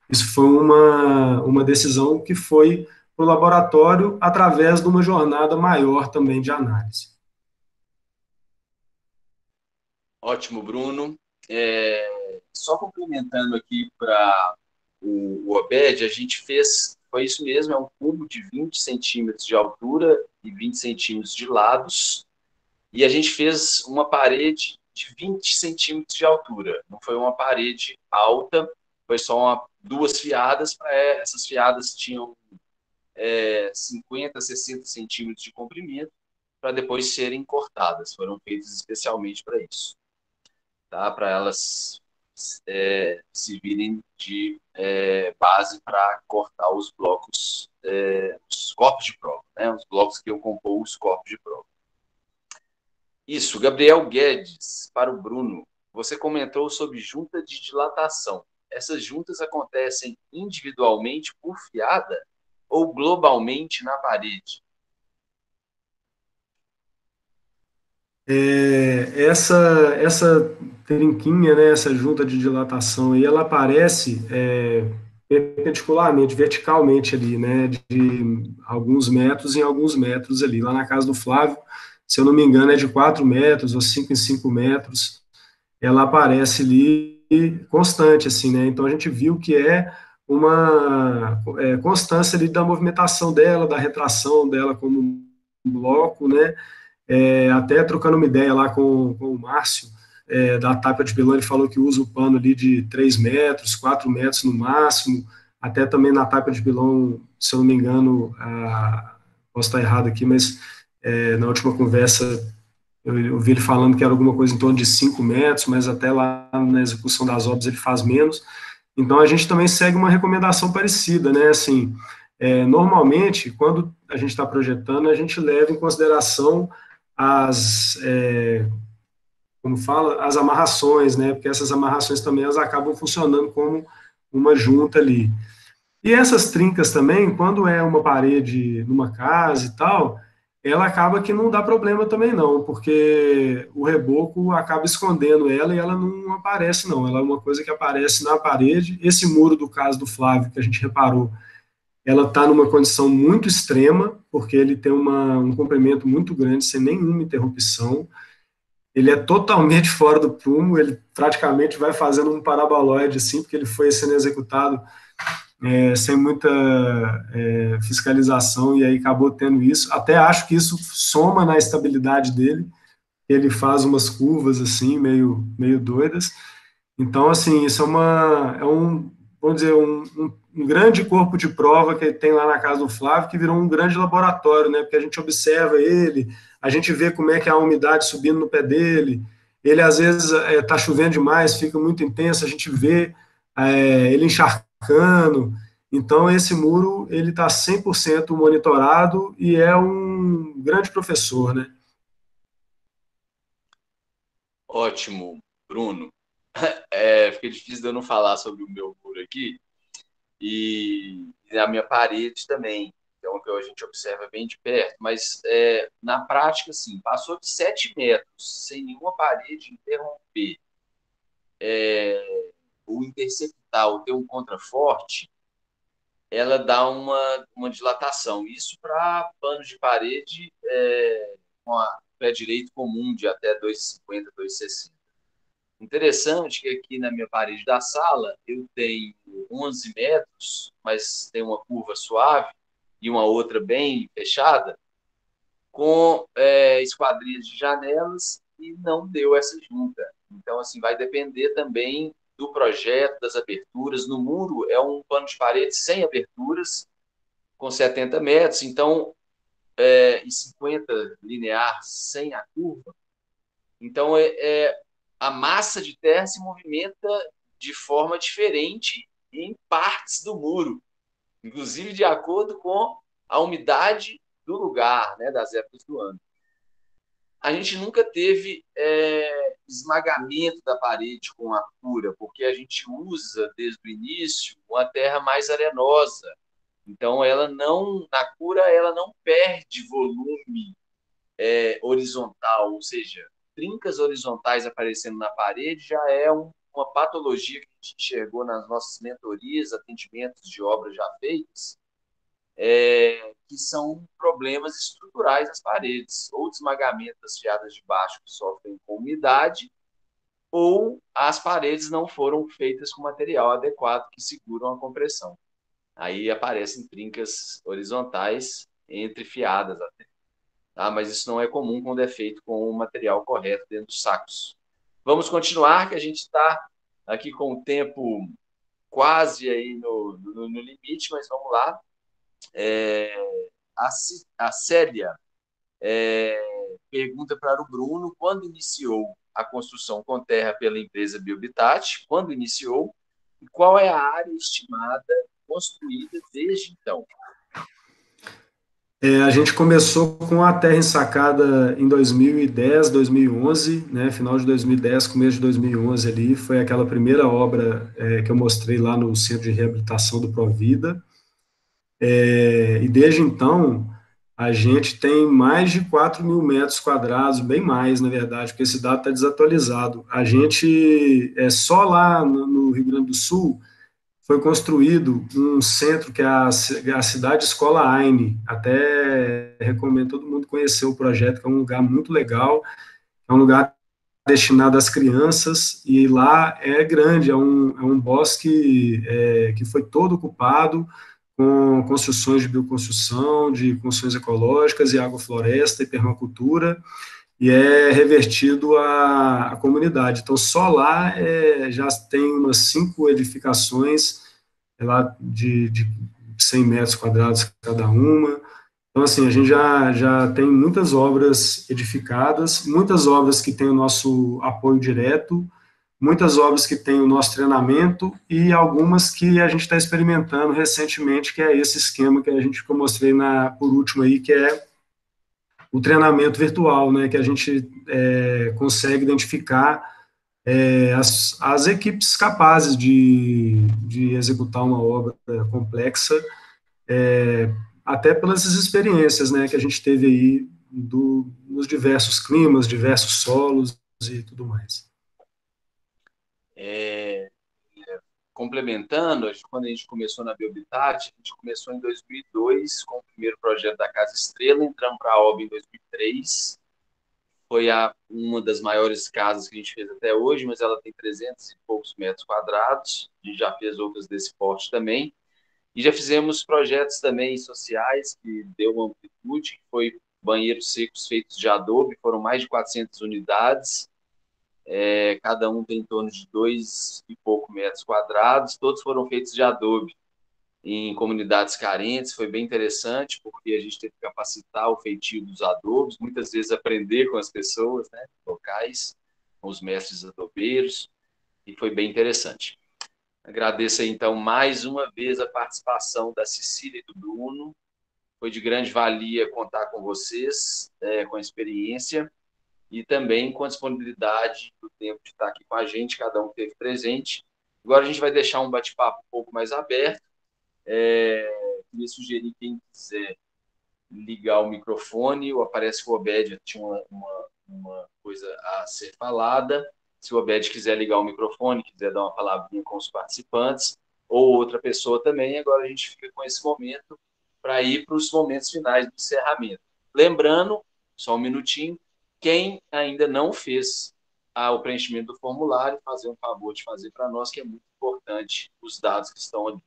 S4: isso foi uma decisão que foi para o laboratório através de uma jornada maior também de análise.
S1: Ótimo, Bruno. Só complementando aqui para o Obed, a gente foi isso mesmo, é um cubo de 20 centímetros de altura e 20 centímetros de lados, e a gente fez uma parede de 20 centímetros de altura. Não foi uma parede alta, foi só 2 fiadas. Essas fiadas tinham 50, 60 centímetros de comprimento, para depois serem cortadas. Foram feitas especialmente para isso, tá? Para elas servirem de base para cortar os blocos, os corpos de prova, né? Os blocos que eu compor os corpos de prova. Isso, Gabriel Guedes, para o Bruno. Você comentou sobre junta de dilatação. Essas juntas acontecem individualmente por fiada ou globalmente na parede?
S4: Essa trinquinha, né, essa junta de dilatação, aí, ela aparece perpendicularmente, verticalmente ali, né, de alguns metros em alguns metros ali. Lá na casa do Flávio, se eu não me engano, é de 4 metros ou 5 em 5 metros. Ela aparece ali constante, assim, né? Então a gente viu que uma constância ali da movimentação dela, da retração dela como um bloco, né? Até trocando uma ideia lá com o Márcio, da Tapa de Pilão, ele falou que usa o pano ali de 3 metros, 4 metros no máximo, até também na Tapa de Pilão, se eu não me engano, posso estar errado aqui, mas na última conversa eu ouvi ele falando que era alguma coisa em torno de 5 metros, mas até lá na execução das obras ele faz menos. Então a gente também segue uma recomendação parecida, né? Assim, normalmente, quando a gente está projetando, a gente leva em consideração as amarrações, né? Porque essas amarrações também elas acabam funcionando como uma junta ali. E essas trincas também, quando é uma parede numa casa e tal, ela acaba que não dá problema também não, porque o reboco acaba escondendo ela e ela não aparece não, ela é uma coisa que aparece na parede. Esse muro do caso do Flávio, que a gente reparou, ela está numa condição muito extrema, porque ele tem um comprimento muito grande, sem nenhuma interrupção, ele é totalmente fora do prumo, ele praticamente vai fazendo um paraboloide assim, porque ele foi sendo executado sem muita fiscalização, e aí acabou tendo isso. Até acho que isso soma na estabilidade dele, ele faz umas curvas assim, meio doidas. Então, assim, isso vamos dizer, um grande corpo de prova que tem lá na casa do Flávio, que virou um grande laboratório, né? Porque a gente observa ele, a gente vê como é que é a umidade subindo no pé dele, ele às vezes está chovendo demais, fica muito intenso, a gente vê ele encharcando. Então, esse muro ele está 100% monitorado e é um grande professor, né?
S1: Ótimo, Bruno. Fica difícil de eu não falar sobre o meu muro aqui e a minha parede também. É uma que a gente observa bem de perto, mas na prática, assim, passou de 7 metros sem nenhuma parede interromper ou interceptar ou ter um contraforte, ela dá uma dilatação. Isso para panos de parede com a pé direito comum de até 2,50, 2,60. Interessante que aqui na minha parede da sala eu tenho 11 metros, mas tem uma curva suave e uma outra bem fechada, com esquadrias de janelas e não deu essa junta. Então, assim, vai depender também do projeto, das aberturas. No muro é um pano de parede sem aberturas, com 70 metros, então, e 50 linear sem a curva. Então, a massa de terra se movimenta de forma diferente em partes do muro, inclusive de acordo com a umidade do lugar, né, das épocas do ano. A gente nunca teve esmagamento da parede com a cura, porque a gente usa desde o início uma terra mais arenosa. Então, ela não, na cura, ela não perde volume horizontal, ou seja, trincas horizontais aparecendo na parede já é uma patologia que a gente enxergou nas nossas mentorias, atendimentos de obras já feitas, que são problemas estruturais das paredes, ou desmagamento das fiadas de baixo que sofrem com umidade, ou as paredes não foram feitas com material adequado que seguram a compressão. Aí aparecem trincas horizontais entre fiadas até. Tá? Mas isso não é comum quando é feito com o material correto dentro dos sacos. Vamos continuar, que a gente está aqui com o tempo quase aí no limite, mas vamos lá. A Célia pergunta para o Bruno quando iniciou a construção com terra pela empresa Biobitat, quando iniciou, e qual é a área estimada construída desde então.
S4: A gente começou com a terra ensacada em 2010, 2011, né, final de 2010, começo de 2011 ali, foi aquela primeira obra que eu mostrei lá no Centro de Reabilitação do Provida, e desde então a gente tem mais de 4 mil metros quadrados, bem mais, na verdade, porque esse dado está desatualizado. A gente, só lá no Rio Grande do Sul, foi construído um centro que é a Cidade Escola Aine. Até recomendo todo mundo conhecer o projeto, que é um lugar muito legal, é um lugar destinado às crianças, e lá é grande, é um bosque que foi todo ocupado, com construções de bioconstrução, de construções ecológicas e agrofloresta e permacultura, e é revertido à comunidade. Então, só lá já tem umas 5 edificações lá de 100 metros quadrados cada uma. Então, assim, a gente já tem muitas obras edificadas, muitas obras que têm o nosso apoio direto, muitas obras que têm o nosso treinamento e algumas que a gente está experimentando recentemente, que é esse esquema que eu mostrei por último aí, que é o treinamento virtual, né, que a gente consegue identificar as equipes capazes de executar uma obra complexa, até pelas experiências, né, que a gente teve aí nos diversos climas, diversos solos e tudo mais.
S1: Complementando, quando a gente começou na Biobitat, a gente começou em 2002 com o primeiro projeto da Casa Estrela, entramos para a obra em 2003, foi uma das maiores casas que a gente fez até hoje, mas ela tem 300 e poucos metros quadrados, a gente já fez outras desse porte também, e já fizemos projetos também sociais, que deu uma amplitude, que foi banheiros secos feitos de adobe, foram mais de 400 unidades, cada um tem em torno de 2 e pouco metros quadrados, todos foram feitos de adobe em comunidades carentes, foi bem interessante, porque a gente teve que capacitar o feitio dos adobos, muitas vezes aprender com as pessoas, né, locais, com os mestres adobeiros, e foi bem interessante. Agradeço aí, então, mais uma vez a participação da Cecília e do Bruno. Foi de grande valia contar com vocês, com a experiência e também com a disponibilidade do tempo de estar aqui com a gente, cada um esteve presente. Agora a gente vai deixar um bate-papo um pouco mais aberto. Queria sugerir quem quiser ligar o microfone, ou parece que o Obed tinha uma coisa a ser falada. Se o Obed quiser ligar o microfone, quiser dar uma palavrinha com os participantes, ou outra pessoa também, agora a gente fica com esse momento para ir para os momentos finais do encerramento. Lembrando, só um minutinho, quem ainda não fez o preenchimento do formulário, fazer um favor de fazer para nós, que é muito importante os dados que estão ali.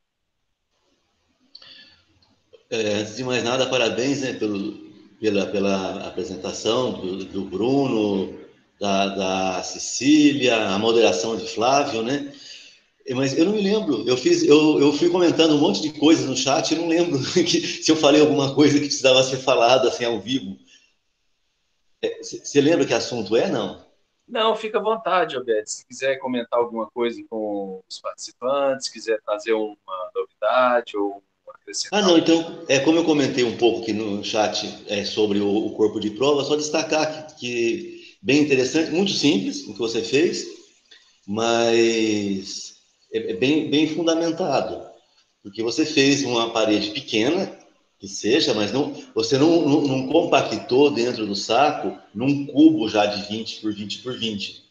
S5: Antes de mais nada, parabéns, né, pela apresentação do Bruno, da Cecília, a moderação de Flávio, né? Mas eu não me lembro, eu fui comentando um monte de coisas no chat, eu não lembro se eu falei alguma coisa que precisava ser falada assim ao vivo. Você lembra que assunto é, não?
S1: Não, fica à vontade, Obed. Se quiser comentar alguma coisa com os participantes, quiser trazer uma novidade ou acrescentar.
S5: Não, então, como eu comentei um pouco aqui no chat sobre o corpo de prova, só destacar que bem interessante, muito simples o que você fez, mas é bem fundamentado, porque você fez uma parede pequena, que seja, mas você não compactou dentro do saco num cubo já de 20 por 20 por 20.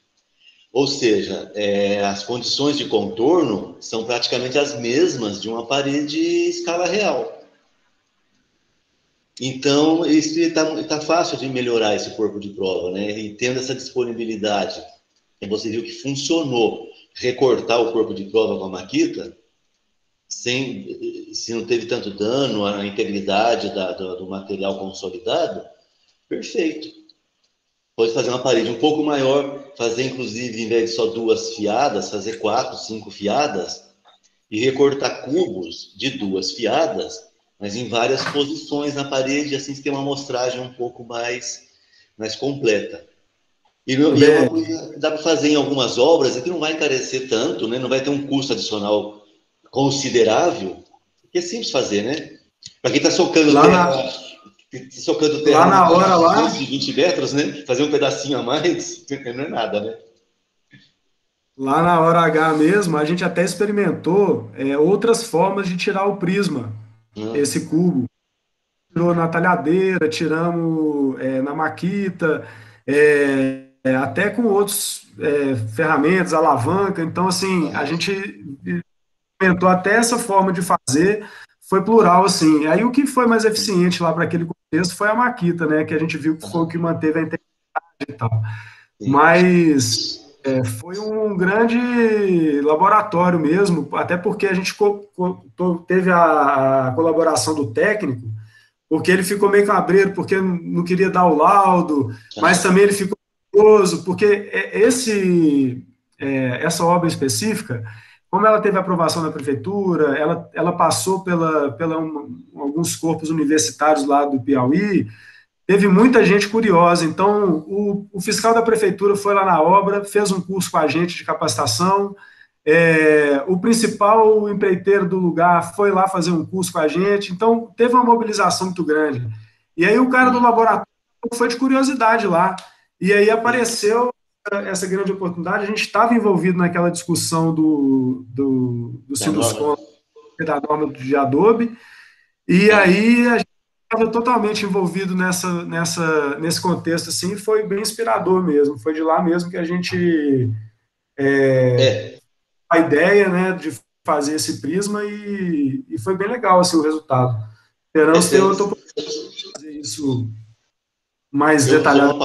S5: Ou seja, as condições de contorno são praticamente as mesmas de uma parede escala real. Então, isso está fácil de melhorar esse corpo de prova, né? E tendo essa disponibilidade, e você viu que funcionou recortar o corpo de prova com a maquita, se não teve tanto dano, a integridade do material consolidado, perfeito. Pode fazer uma parede um pouco maior, fazer inclusive, em vez de só 2 fiadas, fazer 4, 5 fiadas, e recortar cubos de 2 fiadas, mas em várias posições na parede, assim você tem uma amostragem um pouco mais completa. E é uma coisa que dá para fazer em algumas obras, que não vai encarecer tanto, né? Não vai ter um custo adicional considerável, que é simples fazer, né? Para quem está socando terra
S4: lá na hora lá,
S5: de 20 metros, né? Fazer um pedacinho a mais, não é nada, né?
S4: Lá na hora H mesmo, a gente até experimentou outras formas de tirar o prisma, esse cubo. Tirou na talhadeira, tiramos na maquita, até com outros ferramentas, alavanca. Então, assim, a gente experimentou até essa forma de fazer, foi plural, assim. Aí o que foi mais eficiente lá para aquele contexto foi a maquita, né? Que a gente viu que foi o que manteve a integridade e tal. Mas foi um grande laboratório mesmo, até porque a gente teve a colaboração do técnico, porque ele ficou meio cabreiro, porque não queria dar o laudo, mas também ele ficou curioso, porque essa obra específica, como ela teve aprovação da prefeitura, ela passou pela alguns corpos universitários lá do Piauí, teve muita gente curiosa. Então, o fiscal da prefeitura foi lá na obra, fez um curso com a gente de capacitação, o principal empreiteiro do lugar foi lá fazer um curso com a gente, então teve uma mobilização muito grande. E aí o cara do laboratório foi de curiosidade lá, e aí apareceu essa grande oportunidade. A gente estava envolvido naquela discussão do Sinduscon, da norma de Adobe, e aí a gente estava totalmente envolvido nesse contexto, assim, foi bem inspirador mesmo, foi de lá mesmo que a gente a ideia, né, de fazer esse prisma, e foi bem legal, assim, o resultado. Esperamos ter outra oportunidade de fazer isso mais detalhado.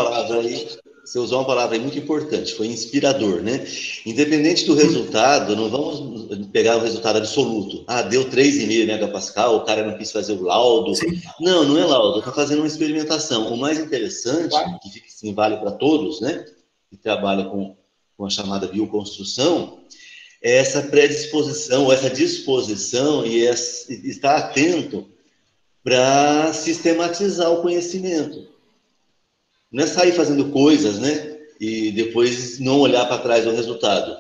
S5: Você usou uma palavra aí muito importante, foi inspirador, né? Independente do resultado, não vamos pegar o resultado absoluto. Deu 3,5 megapascal, o cara não quis fazer o laudo.
S4: Sim.
S5: Não é laudo, está fazendo uma experimentação. O mais interessante, que fica assim, vale para todos, né? Que trabalha com a chamada bioconstrução, é essa predisposição, ou essa disposição e estar atento para sistematizar o conhecimento. Não é sair fazendo coisas, né? e depois não olhar para trás o resultado.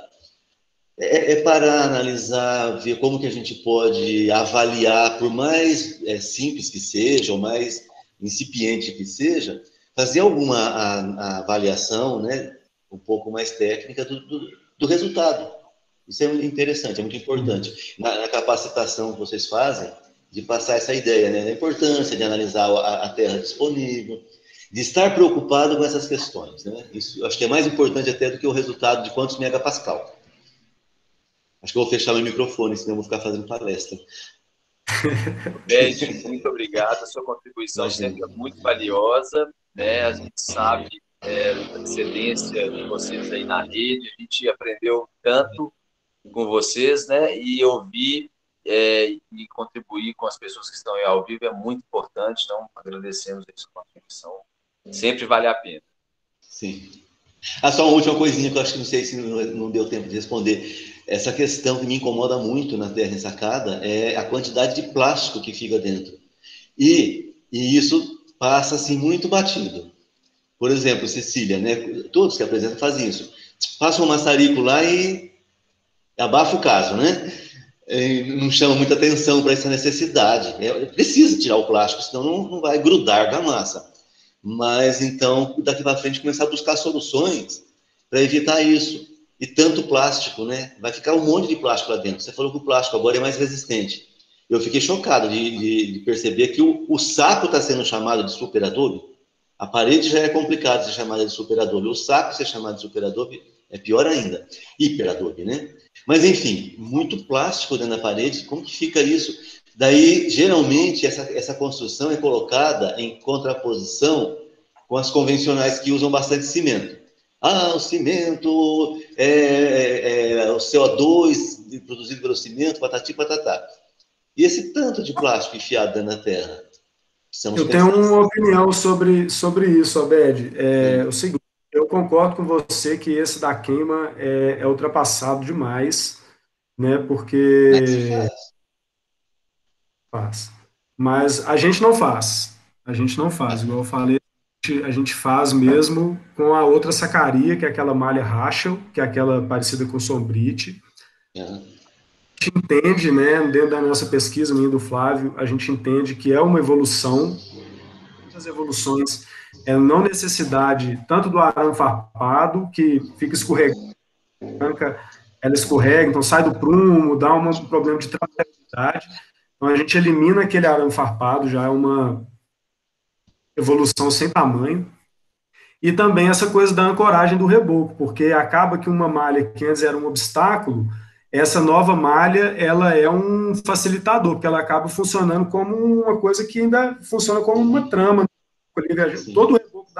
S5: É parar, analisar, ver como que a gente pode avaliar, por mais simples que seja, ou mais incipiente que seja, fazer alguma avaliação, né, um pouco mais técnica do resultado. Isso é muito interessante, é muito importante. Na capacitação que vocês fazem, de passar essa ideia, né, da importância de analisar a terra disponível, de estar preocupado com essas questões, né? Isso acho que é mais importante até do que o resultado de quantos megapascal. Acho que eu vou fechar meu microfone, senão eu vou ficar fazendo palestra.
S1: Bed, muito obrigado. A sua contribuição sempre é muito valiosa, né? A gente sabe da excelência de vocês aí na rede, a gente aprendeu tanto com vocês, né? E ouvir e contribuir com as pessoas que estão aí ao vivo é muito importante, então agradecemos a sua contribuição. Sempre vale a pena.
S5: Sim. Só uma última coisinha que eu acho que não sei se não deu tempo de responder. Essa questão que me incomoda muito na terra ensacada é a quantidade de plástico que fica dentro. E isso passa assim muito batido. Por exemplo, Cecília, né? Todos que apresentam fazem isso. Passa um maçarico lá e abafa o caso, né? Não chama muita atenção para essa necessidade. Precisa tirar o plástico, senão não vai grudar com a massa. Mas então, daqui para frente, começar a buscar soluções para evitar isso. E tanto plástico, né? Vai ficar um monte de plástico lá dentro. Você falou que o plástico agora é mais resistente. Eu fiquei chocado de perceber que o saco está sendo chamado de superadobe. A parede já é complicado ser chamada de superadobe. O saco ser chamado de superadobe é pior ainda. Hiperadobe, né? Mas, enfim, muito plástico dentro da parede. Como que fica isso? Daí, geralmente, essa construção é colocada em contraposição com as convencionais que usam bastante cimento. O cimento o CO2 produzido pelo cimento, patati patatá. E esse tanto de plástico enfiado dentro da terra?
S4: Eu tenho uma opinião sobre isso, Abed. O seguinte, eu concordo com você que esse da queima é ultrapassado demais, né? Porque faz. Mas a gente não faz. A gente não faz. Igual eu falei, a gente faz mesmo com a outra sacaria, que é aquela malha Rachel, que é aquela parecida com sombrite. A gente entende, né, dentro da nossa pesquisa, minha e do Flávio, a gente entende que é uma evolução, muitas evoluções, não necessidade tanto do arame farpado, que fica escorregando, ela escorrega, então sai do prumo, dá um problema de trabalhabilidade. Então a gente elimina aquele arame farpado, já é uma evolução sem tamanho. E também essa coisa da ancoragem do reboco, porque acaba que uma malha que antes era um obstáculo, essa nova malha, ela é um facilitador, porque ela acaba funcionando como uma coisa que ainda funciona como uma trama. Todo o reboco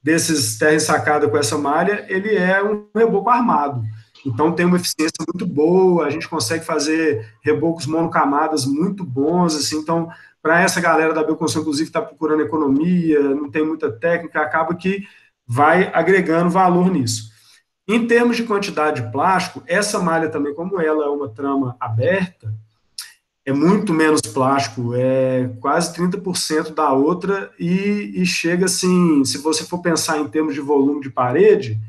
S4: desses terra ensacada com essa malha, ele é um reboco armado. Então tem uma eficiência muito boa, a gente consegue fazer rebocos monocamadas muito bons, assim, então para essa galera da bioconstrução, inclusive, está procurando economia, não tem muita técnica, acaba que vai agregando valor nisso. Em termos de quantidade de plástico, essa malha também, como ela é uma trama aberta, é muito menos plástico, é quase 30% da outra, e chega assim, se você for pensar em termos de volume de parede,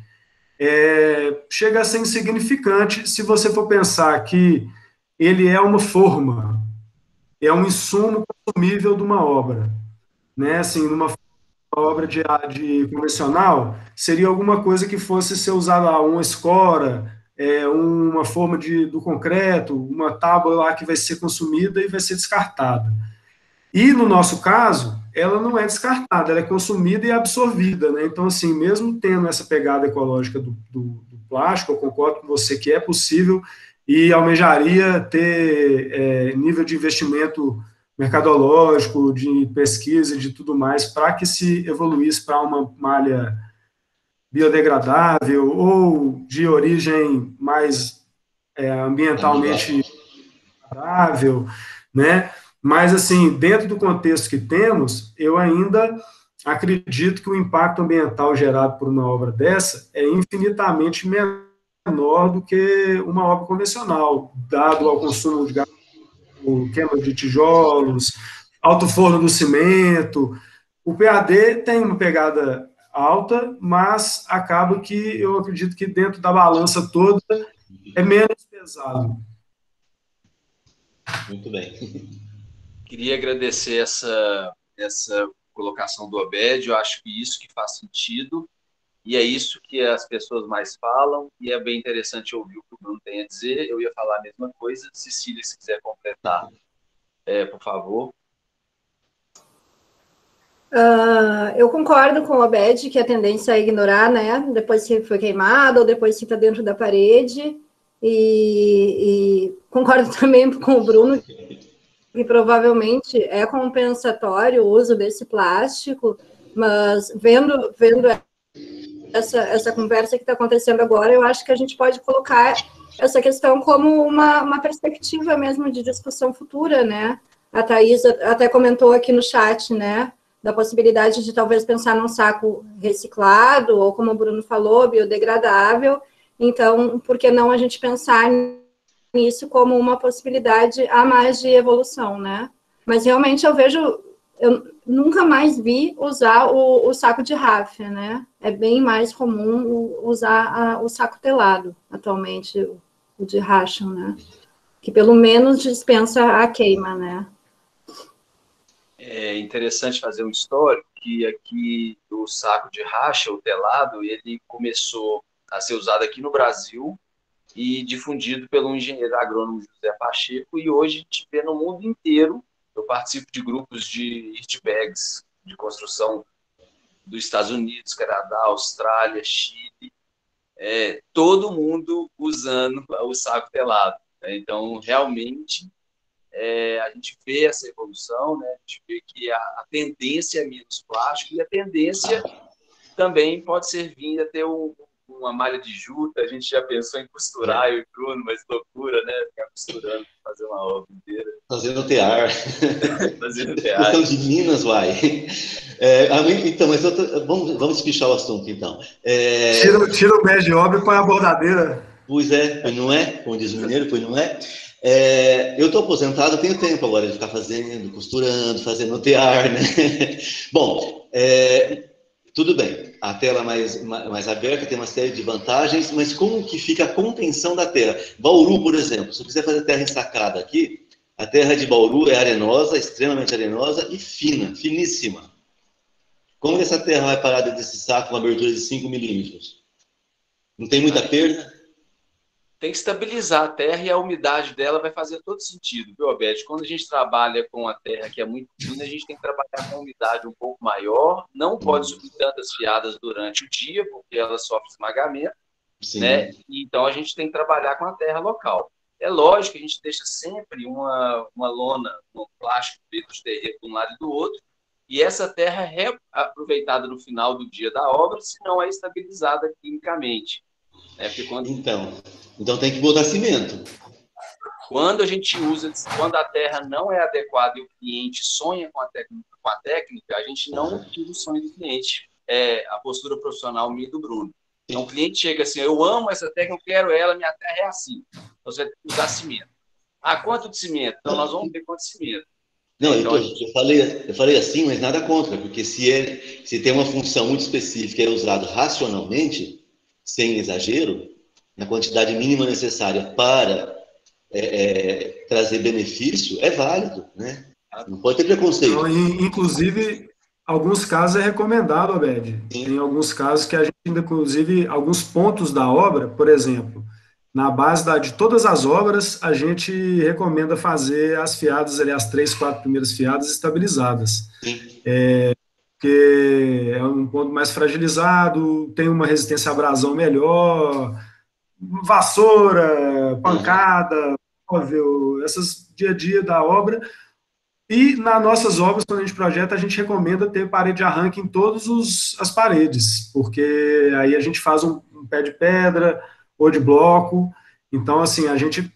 S4: chega a ser insignificante se você for pensar que ele é uma forma, é um insumo consumível de uma obra, né? Assim, numa obra de convencional, seria alguma coisa que fosse ser usada lá, uma escora, uma forma do concreto, uma tábua lá que vai ser consumida e vai ser descartada. E, no nosso caso, ela não é descartada, ela é consumida e absorvida, né? Então, assim, mesmo tendo essa pegada ecológica do plástico, eu concordo com você que é possível e almejaria ter nível de investimento mercadológico, de pesquisa, de tudo mais, para que se evoluísse para uma malha biodegradável ou de origem mais ambientalmente agradável, né? Mas, assim, dentro do contexto que temos, eu ainda acredito que o impacto ambiental gerado por uma obra dessa é infinitamente menor do que uma obra convencional, dado ao consumo de gás, queima de tijolos, alto forno do cimento. O PAD tem uma pegada alta, mas acaba que eu acredito que dentro da balança toda é menos pesado.
S5: Muito bem.
S1: Queria agradecer essa colocação do Obed, eu acho que isso que faz sentido, e é isso que as pessoas mais falam, e é bem interessante ouvir o que o Bruno tem a dizer. Eu ia falar a mesma coisa. Cecília, se quiser completar, por favor.
S2: Eu concordo com o Obed que a tendência é ignorar, né? Depois que foi queimado ou depois que está dentro da parede. E concordo também com o Bruno que provavelmente é compensatório o uso desse plástico, mas vendo essa conversa que está acontecendo agora, eu acho que a gente pode colocar essa questão como uma perspectiva mesmo de discussão futura, né? A Thaís até comentou aqui no chat, né? Da possibilidade de talvez pensar num saco reciclado, ou como o Bruno falou, biodegradável. Então, por que não a gente pensar nisso como uma possibilidade a mais de evolução, né? Mas realmente eu nunca mais vi usar o saco de ráfia, né? É bem mais comum usar o saco telado atualmente, o de Ration, né? Que pelo menos dispensa a queima, né?
S1: É interessante fazer um histórico que aqui o saco de racha, o telado, ele começou a ser usado aqui no Brasil e difundido pelo engenheiro agrônomo José Pacheco, e hoje a gente vê no mundo inteiro. Eu participo de grupos de earthbags de construção dos Estados Unidos, Canadá, Austrália, Chile, todo mundo usando o saco telado. Então, realmente, a gente vê essa evolução, né? A gente vê que a tendência é menos plástico, e a tendência também pode ser vir a ter uma malha de juta. A gente já pensou em costurar, eu e Bruno, mas loucura, né? Ficar costurando, fazer uma obra inteira.
S5: Fazendo tear.
S1: Fazendo tear.
S5: Questão de Minas, uai. Então, mas vamos espichar o assunto, então.
S4: Tira o pé de obra e põe a bordadeira.
S5: Pois é, pois não é? Como diz o mineiro, pois não é? Eu estou aposentado, tenho tempo agora de ficar fazendo, costurando, fazendo tear, né? Bom, tudo bem, a tela mais aberta tem uma série de vantagens, mas como que fica a contenção da terra? Bauru, por exemplo, se eu quiser fazer terra ensacada aqui, a terra de Bauru é arenosa, extremamente arenosa e fina, finíssima. Como que essa terra vai parar dentro desse saco com uma abertura de 5 milímetros? Não tem muita perda?
S1: Tem que estabilizar a terra, e a umidade dela vai fazer todo sentido, viu, Abete? Quando a gente trabalha com a terra que é muito fina, a gente tem que trabalhar com a umidade um pouco maior, não pode subir tantas fiadas durante o dia, porque ela sofre esmagamento,
S5: Sim.
S1: Né? Então a gente tem que trabalhar com a terra local. É lógico que a gente deixa sempre uma lona, um plástico feito de terreiro de um lado e do outro, e essa terra é reaproveitada no final do dia da obra, se não é estabilizada quimicamente.
S5: Então tem que botar cimento.
S1: Quando a gente usa, quando a terra não é adequada e o cliente sonha com a técnica, a gente não tira o sonho do cliente. É a postura profissional minha e do Bruno. Então o cliente chega assim: eu amo essa técnica, eu quero ela, minha terra é assim. Então você vai ter que usar cimento. Quanto de cimento? Então nós vamos ver quanto de cimento.
S5: Não, então, eu falei assim, mas nada contra, porque se tem uma função muito específica e é usado racionalmente, sem exagero, na quantidade mínima necessária para trazer benefício, é válido, né? Não pode ter preconceito.
S4: Então, inclusive, alguns casos é recomendado, Obed. Tem alguns casos que a gente ainda, inclusive, alguns pontos da obra, por exemplo, na base de todas as obras, a gente recomenda fazer as fiadas, ali, as 3, 4 primeiras fiadas estabilizadas. Porque é um ponto mais fragilizado, tem uma resistência à abrasão melhor, vassoura, pancada, móvel, essas dia a dia da obra. E nas nossas obras, quando a gente projeta, a gente recomenda ter parede de arranque em todas as paredes, porque aí a gente faz um pé de pedra ou de bloco. Então, assim, a gente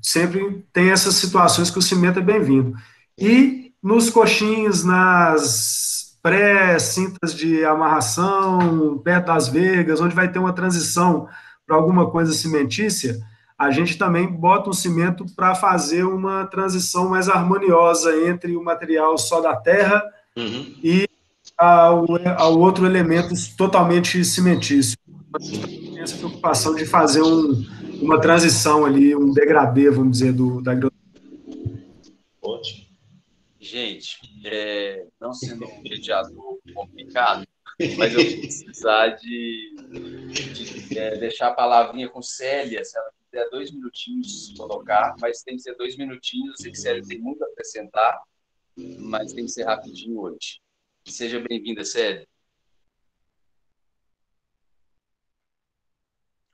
S4: sempre tem essas situações que o cimento é bem-vindo. E nos coxins, nas pré-cintas de amarração, perto das vergas, onde vai ter uma transição para alguma coisa cimentícia, a gente também bota um cimento para fazer uma transição mais harmoniosa entre o material só da terra e ao outro elemento totalmente cimentício. Tem essa preocupação de fazer uma transição ali, um degradê, vamos dizer, da agronomia.
S5: Ótimo.
S1: Gente, não sendo um mediador complicado, mas eu vou precisar de deixar a palavrinha com Célia, se ela quiser 2 minutinhos colocar, mas tem que ser 2 minutinhos. Eu sei que Célia tem muito a acrescentar, mas tem que ser rapidinho hoje. Seja bem-vinda, Célia.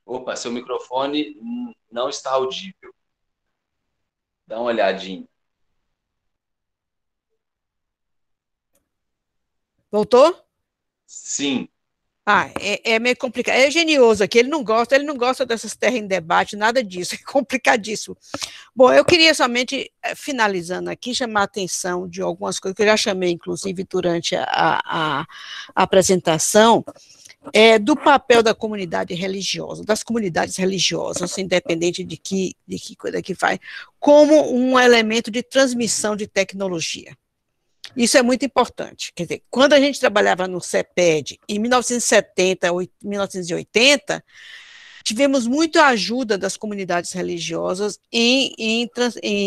S1: Opa, seu microfone não está audível. Dá uma olhadinha.
S6: Voltou?
S1: Sim.
S6: É meio complicado. É genioso aqui, ele não gosta dessas terras em debate, nada disso, é complicadíssimo. Bom, eu queria somente, finalizando aqui, chamar a atenção de algumas coisas que eu já chamei, inclusive, durante a apresentação, do papel da comunidade religiosa, das comunidades religiosas, independente de que coisa que faz, como um elemento de transmissão de tecnologia. Isso é muito importante. Quer dizer, quando a gente trabalhava no CEPED, em 1970, 1980, tivemos muita ajuda das comunidades religiosas em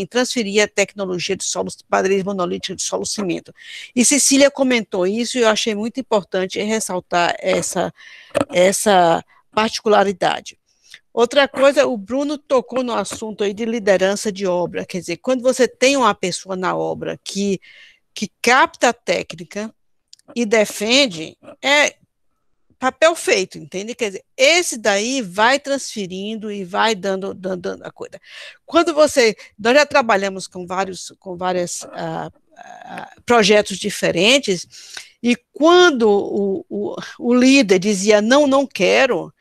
S6: transferir a tecnologia de padrões monolíticos de solo cimento. E Cecília comentou isso, e eu achei muito importante ressaltar essa particularidade. Outra coisa, o Bruno tocou no assunto aí de liderança de obra. Quer dizer, quando você tem uma pessoa na obra que capta a técnica e defende, é papel feito, entende? Quer dizer, esse daí vai transferindo e vai dando a coisa. Nós já trabalhamos com vários projetos diferentes, e quando o líder dizia não quero,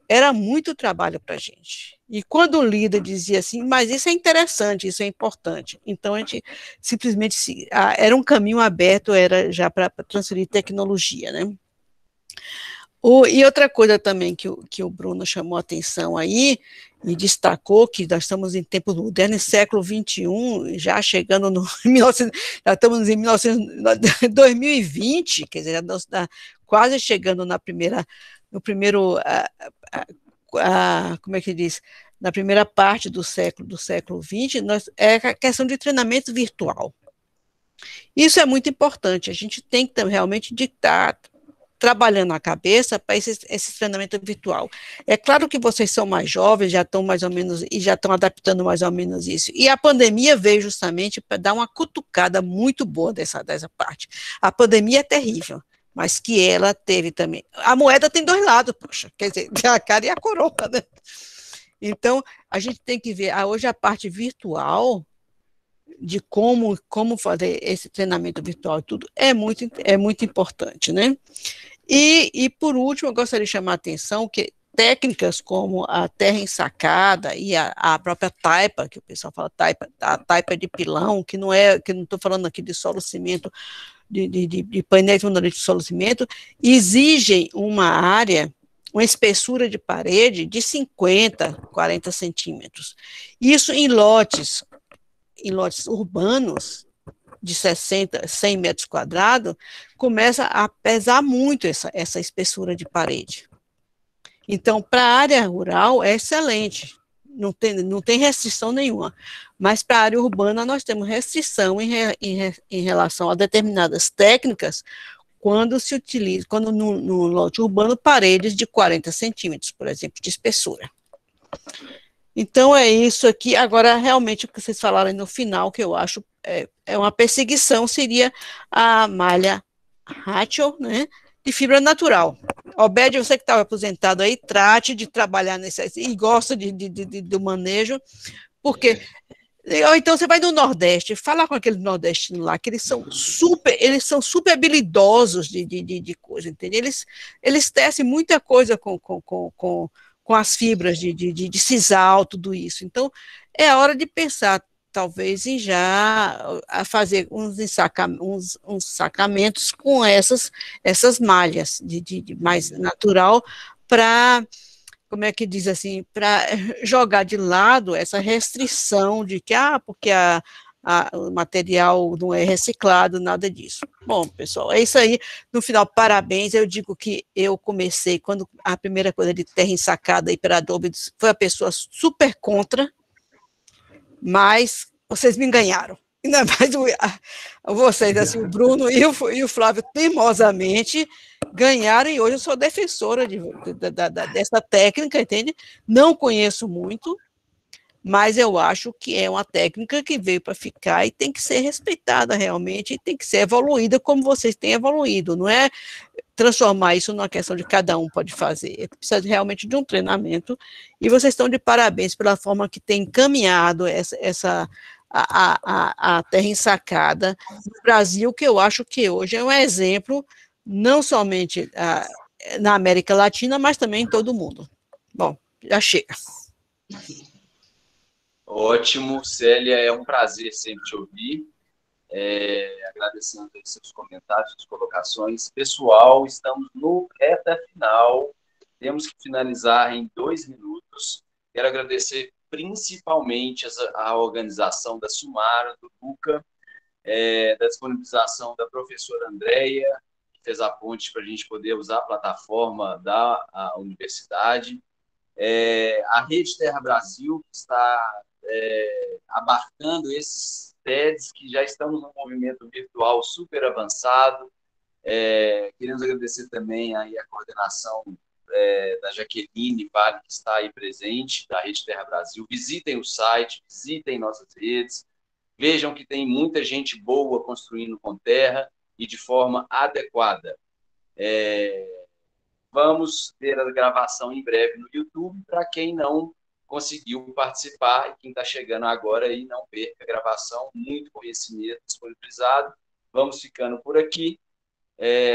S6: era muito trabalho para a gente. E quando o líder dizia assim, mas isso é interessante, isso é importante, então a gente simplesmente, era um caminho aberto, era já para transferir tecnologia, né? E outra coisa também que o Bruno chamou a atenção aí, e destacou que nós estamos em tempos modernos, século XXI, já chegando já estamos em 2020, quer dizer, quase chegando no primeiro, como é que diz, na primeira parte do século XX, é a questão de treinamento virtual. Isso é muito importante, a gente tem que realmente dictar, trabalhando a cabeça para esse treinamento virtual. É claro que vocês são mais jovens, já estão mais ou menos, e já estão adaptando mais ou menos isso. E a pandemia veio justamente para dar uma cutucada muito boa dessa parte. A pandemia é terrível, mas que ela teve também. A moeda tem 2 lados, poxa, quer dizer, a cara e a coroa, né? Então, a gente tem que ver, hoje a parte virtual, de como fazer esse treinamento virtual e tudo, é muito importante, né? E, por último, eu gostaria de chamar a atenção que técnicas como a terra ensacada e a própria taipa, que o pessoal fala a taipa de pilão, que não estou falando aqui de solo cimento, de painéis monolíticos de solo cimento, exigem uma espessura de parede de 50, 40 centímetros. Isso em lotes urbanos, de 60, 100 metros quadrados, começa a pesar muito essa espessura de parede. Então, para a área rural, é excelente, não tem restrição nenhuma, mas para a área urbana nós temos restrição em relação a determinadas técnicas, quando se utiliza, no lote urbano, paredes de 40 centímetros, por exemplo, de espessura. Então, é isso aqui. Agora, realmente, o que vocês falaram no final, que eu acho é uma perseguição, seria a malha Hatchell, né, de fibra natural. Obed, você que estava aposentado aí, trate de trabalhar e gosta do manejo, porque... Ou então você vai no Nordeste, fala com aquele nordestino lá, que eles são super habilidosos de coisa, entendeu? Eles tecem muita coisa com as fibras de sisal, tudo isso. Então, é a hora de pensar, talvez, em a fazer uns sacamentos com essas malhas de mais natural, para, como é que diz assim, para jogar de lado essa restrição de que, porque o material não é reciclado, nada disso. Bom, pessoal, é isso aí. No final, parabéns. Eu digo que eu comecei, quando a primeira coisa de terra ensacada aí para Adobe, foi a pessoa super contra, mas vocês me ganharam. Ainda mais vocês, assim, o Bruno e o Flávio, teimosamente, ganharam, e hoje eu sou defensora dessa técnica, entende? Não conheço muito, mas eu acho que é uma técnica que veio para ficar e tem que ser respeitada realmente, e tem que ser evoluída como vocês têm evoluído, não é transformar isso numa questão de cada um pode fazer, precisa realmente de um treinamento, e vocês estão de parabéns pela forma que tem encaminhado a terra ensacada no Brasil, que eu acho que hoje é um exemplo, não somente na América Latina, mas também em todo o mundo. Bom, já chega.
S1: Ótimo, Célia, é um prazer sempre te ouvir. Agradecendo aí seus comentários, suas colocações. Pessoal, estamos no reta final, temos que finalizar em 2 minutos. Quero agradecer principalmente a organização da Sumara, do Luca, da disponibilização da professora Andréia, que fez a ponte para a gente poder usar a plataforma da universidade, a Rede Terra Brasil, que está abarcando esses TEDs, que já estamos num movimento virtual super avançado. Queremos agradecer também aí a coordenação da Jaqueline Vale, que está aí presente, da Rede Terra Brasil. Visitem o site, visitem nossas redes, vejam que tem muita gente boa construindo com terra e de forma adequada. Vamos ter a gravação em breve no YouTube, para quem não conseguiu participar e quem está chegando agora aí, não perca a gravação, muito conhecimento disponibilizado. Vamos ficando por aqui.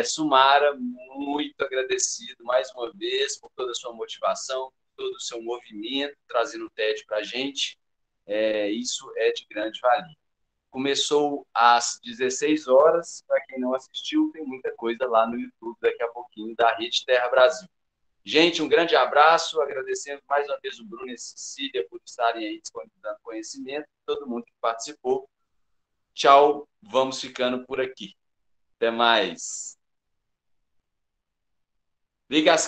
S1: Sumara, muito agradecido mais uma vez por toda a sua motivação, por todo o seu movimento, trazendo o TED para a gente. Isso é de grande valia. Começou às 16 horas, para quem não assistiu, tem muita coisa lá no YouTube daqui a pouquinho, da Rede Terra Brasil. Gente, um grande abraço, agradecendo mais uma vez o Bruno e a Cecília por estarem aí disponibilizando conhecimento, todo mundo que participou. Tchau, vamos ficando por aqui. Até mais. Liga as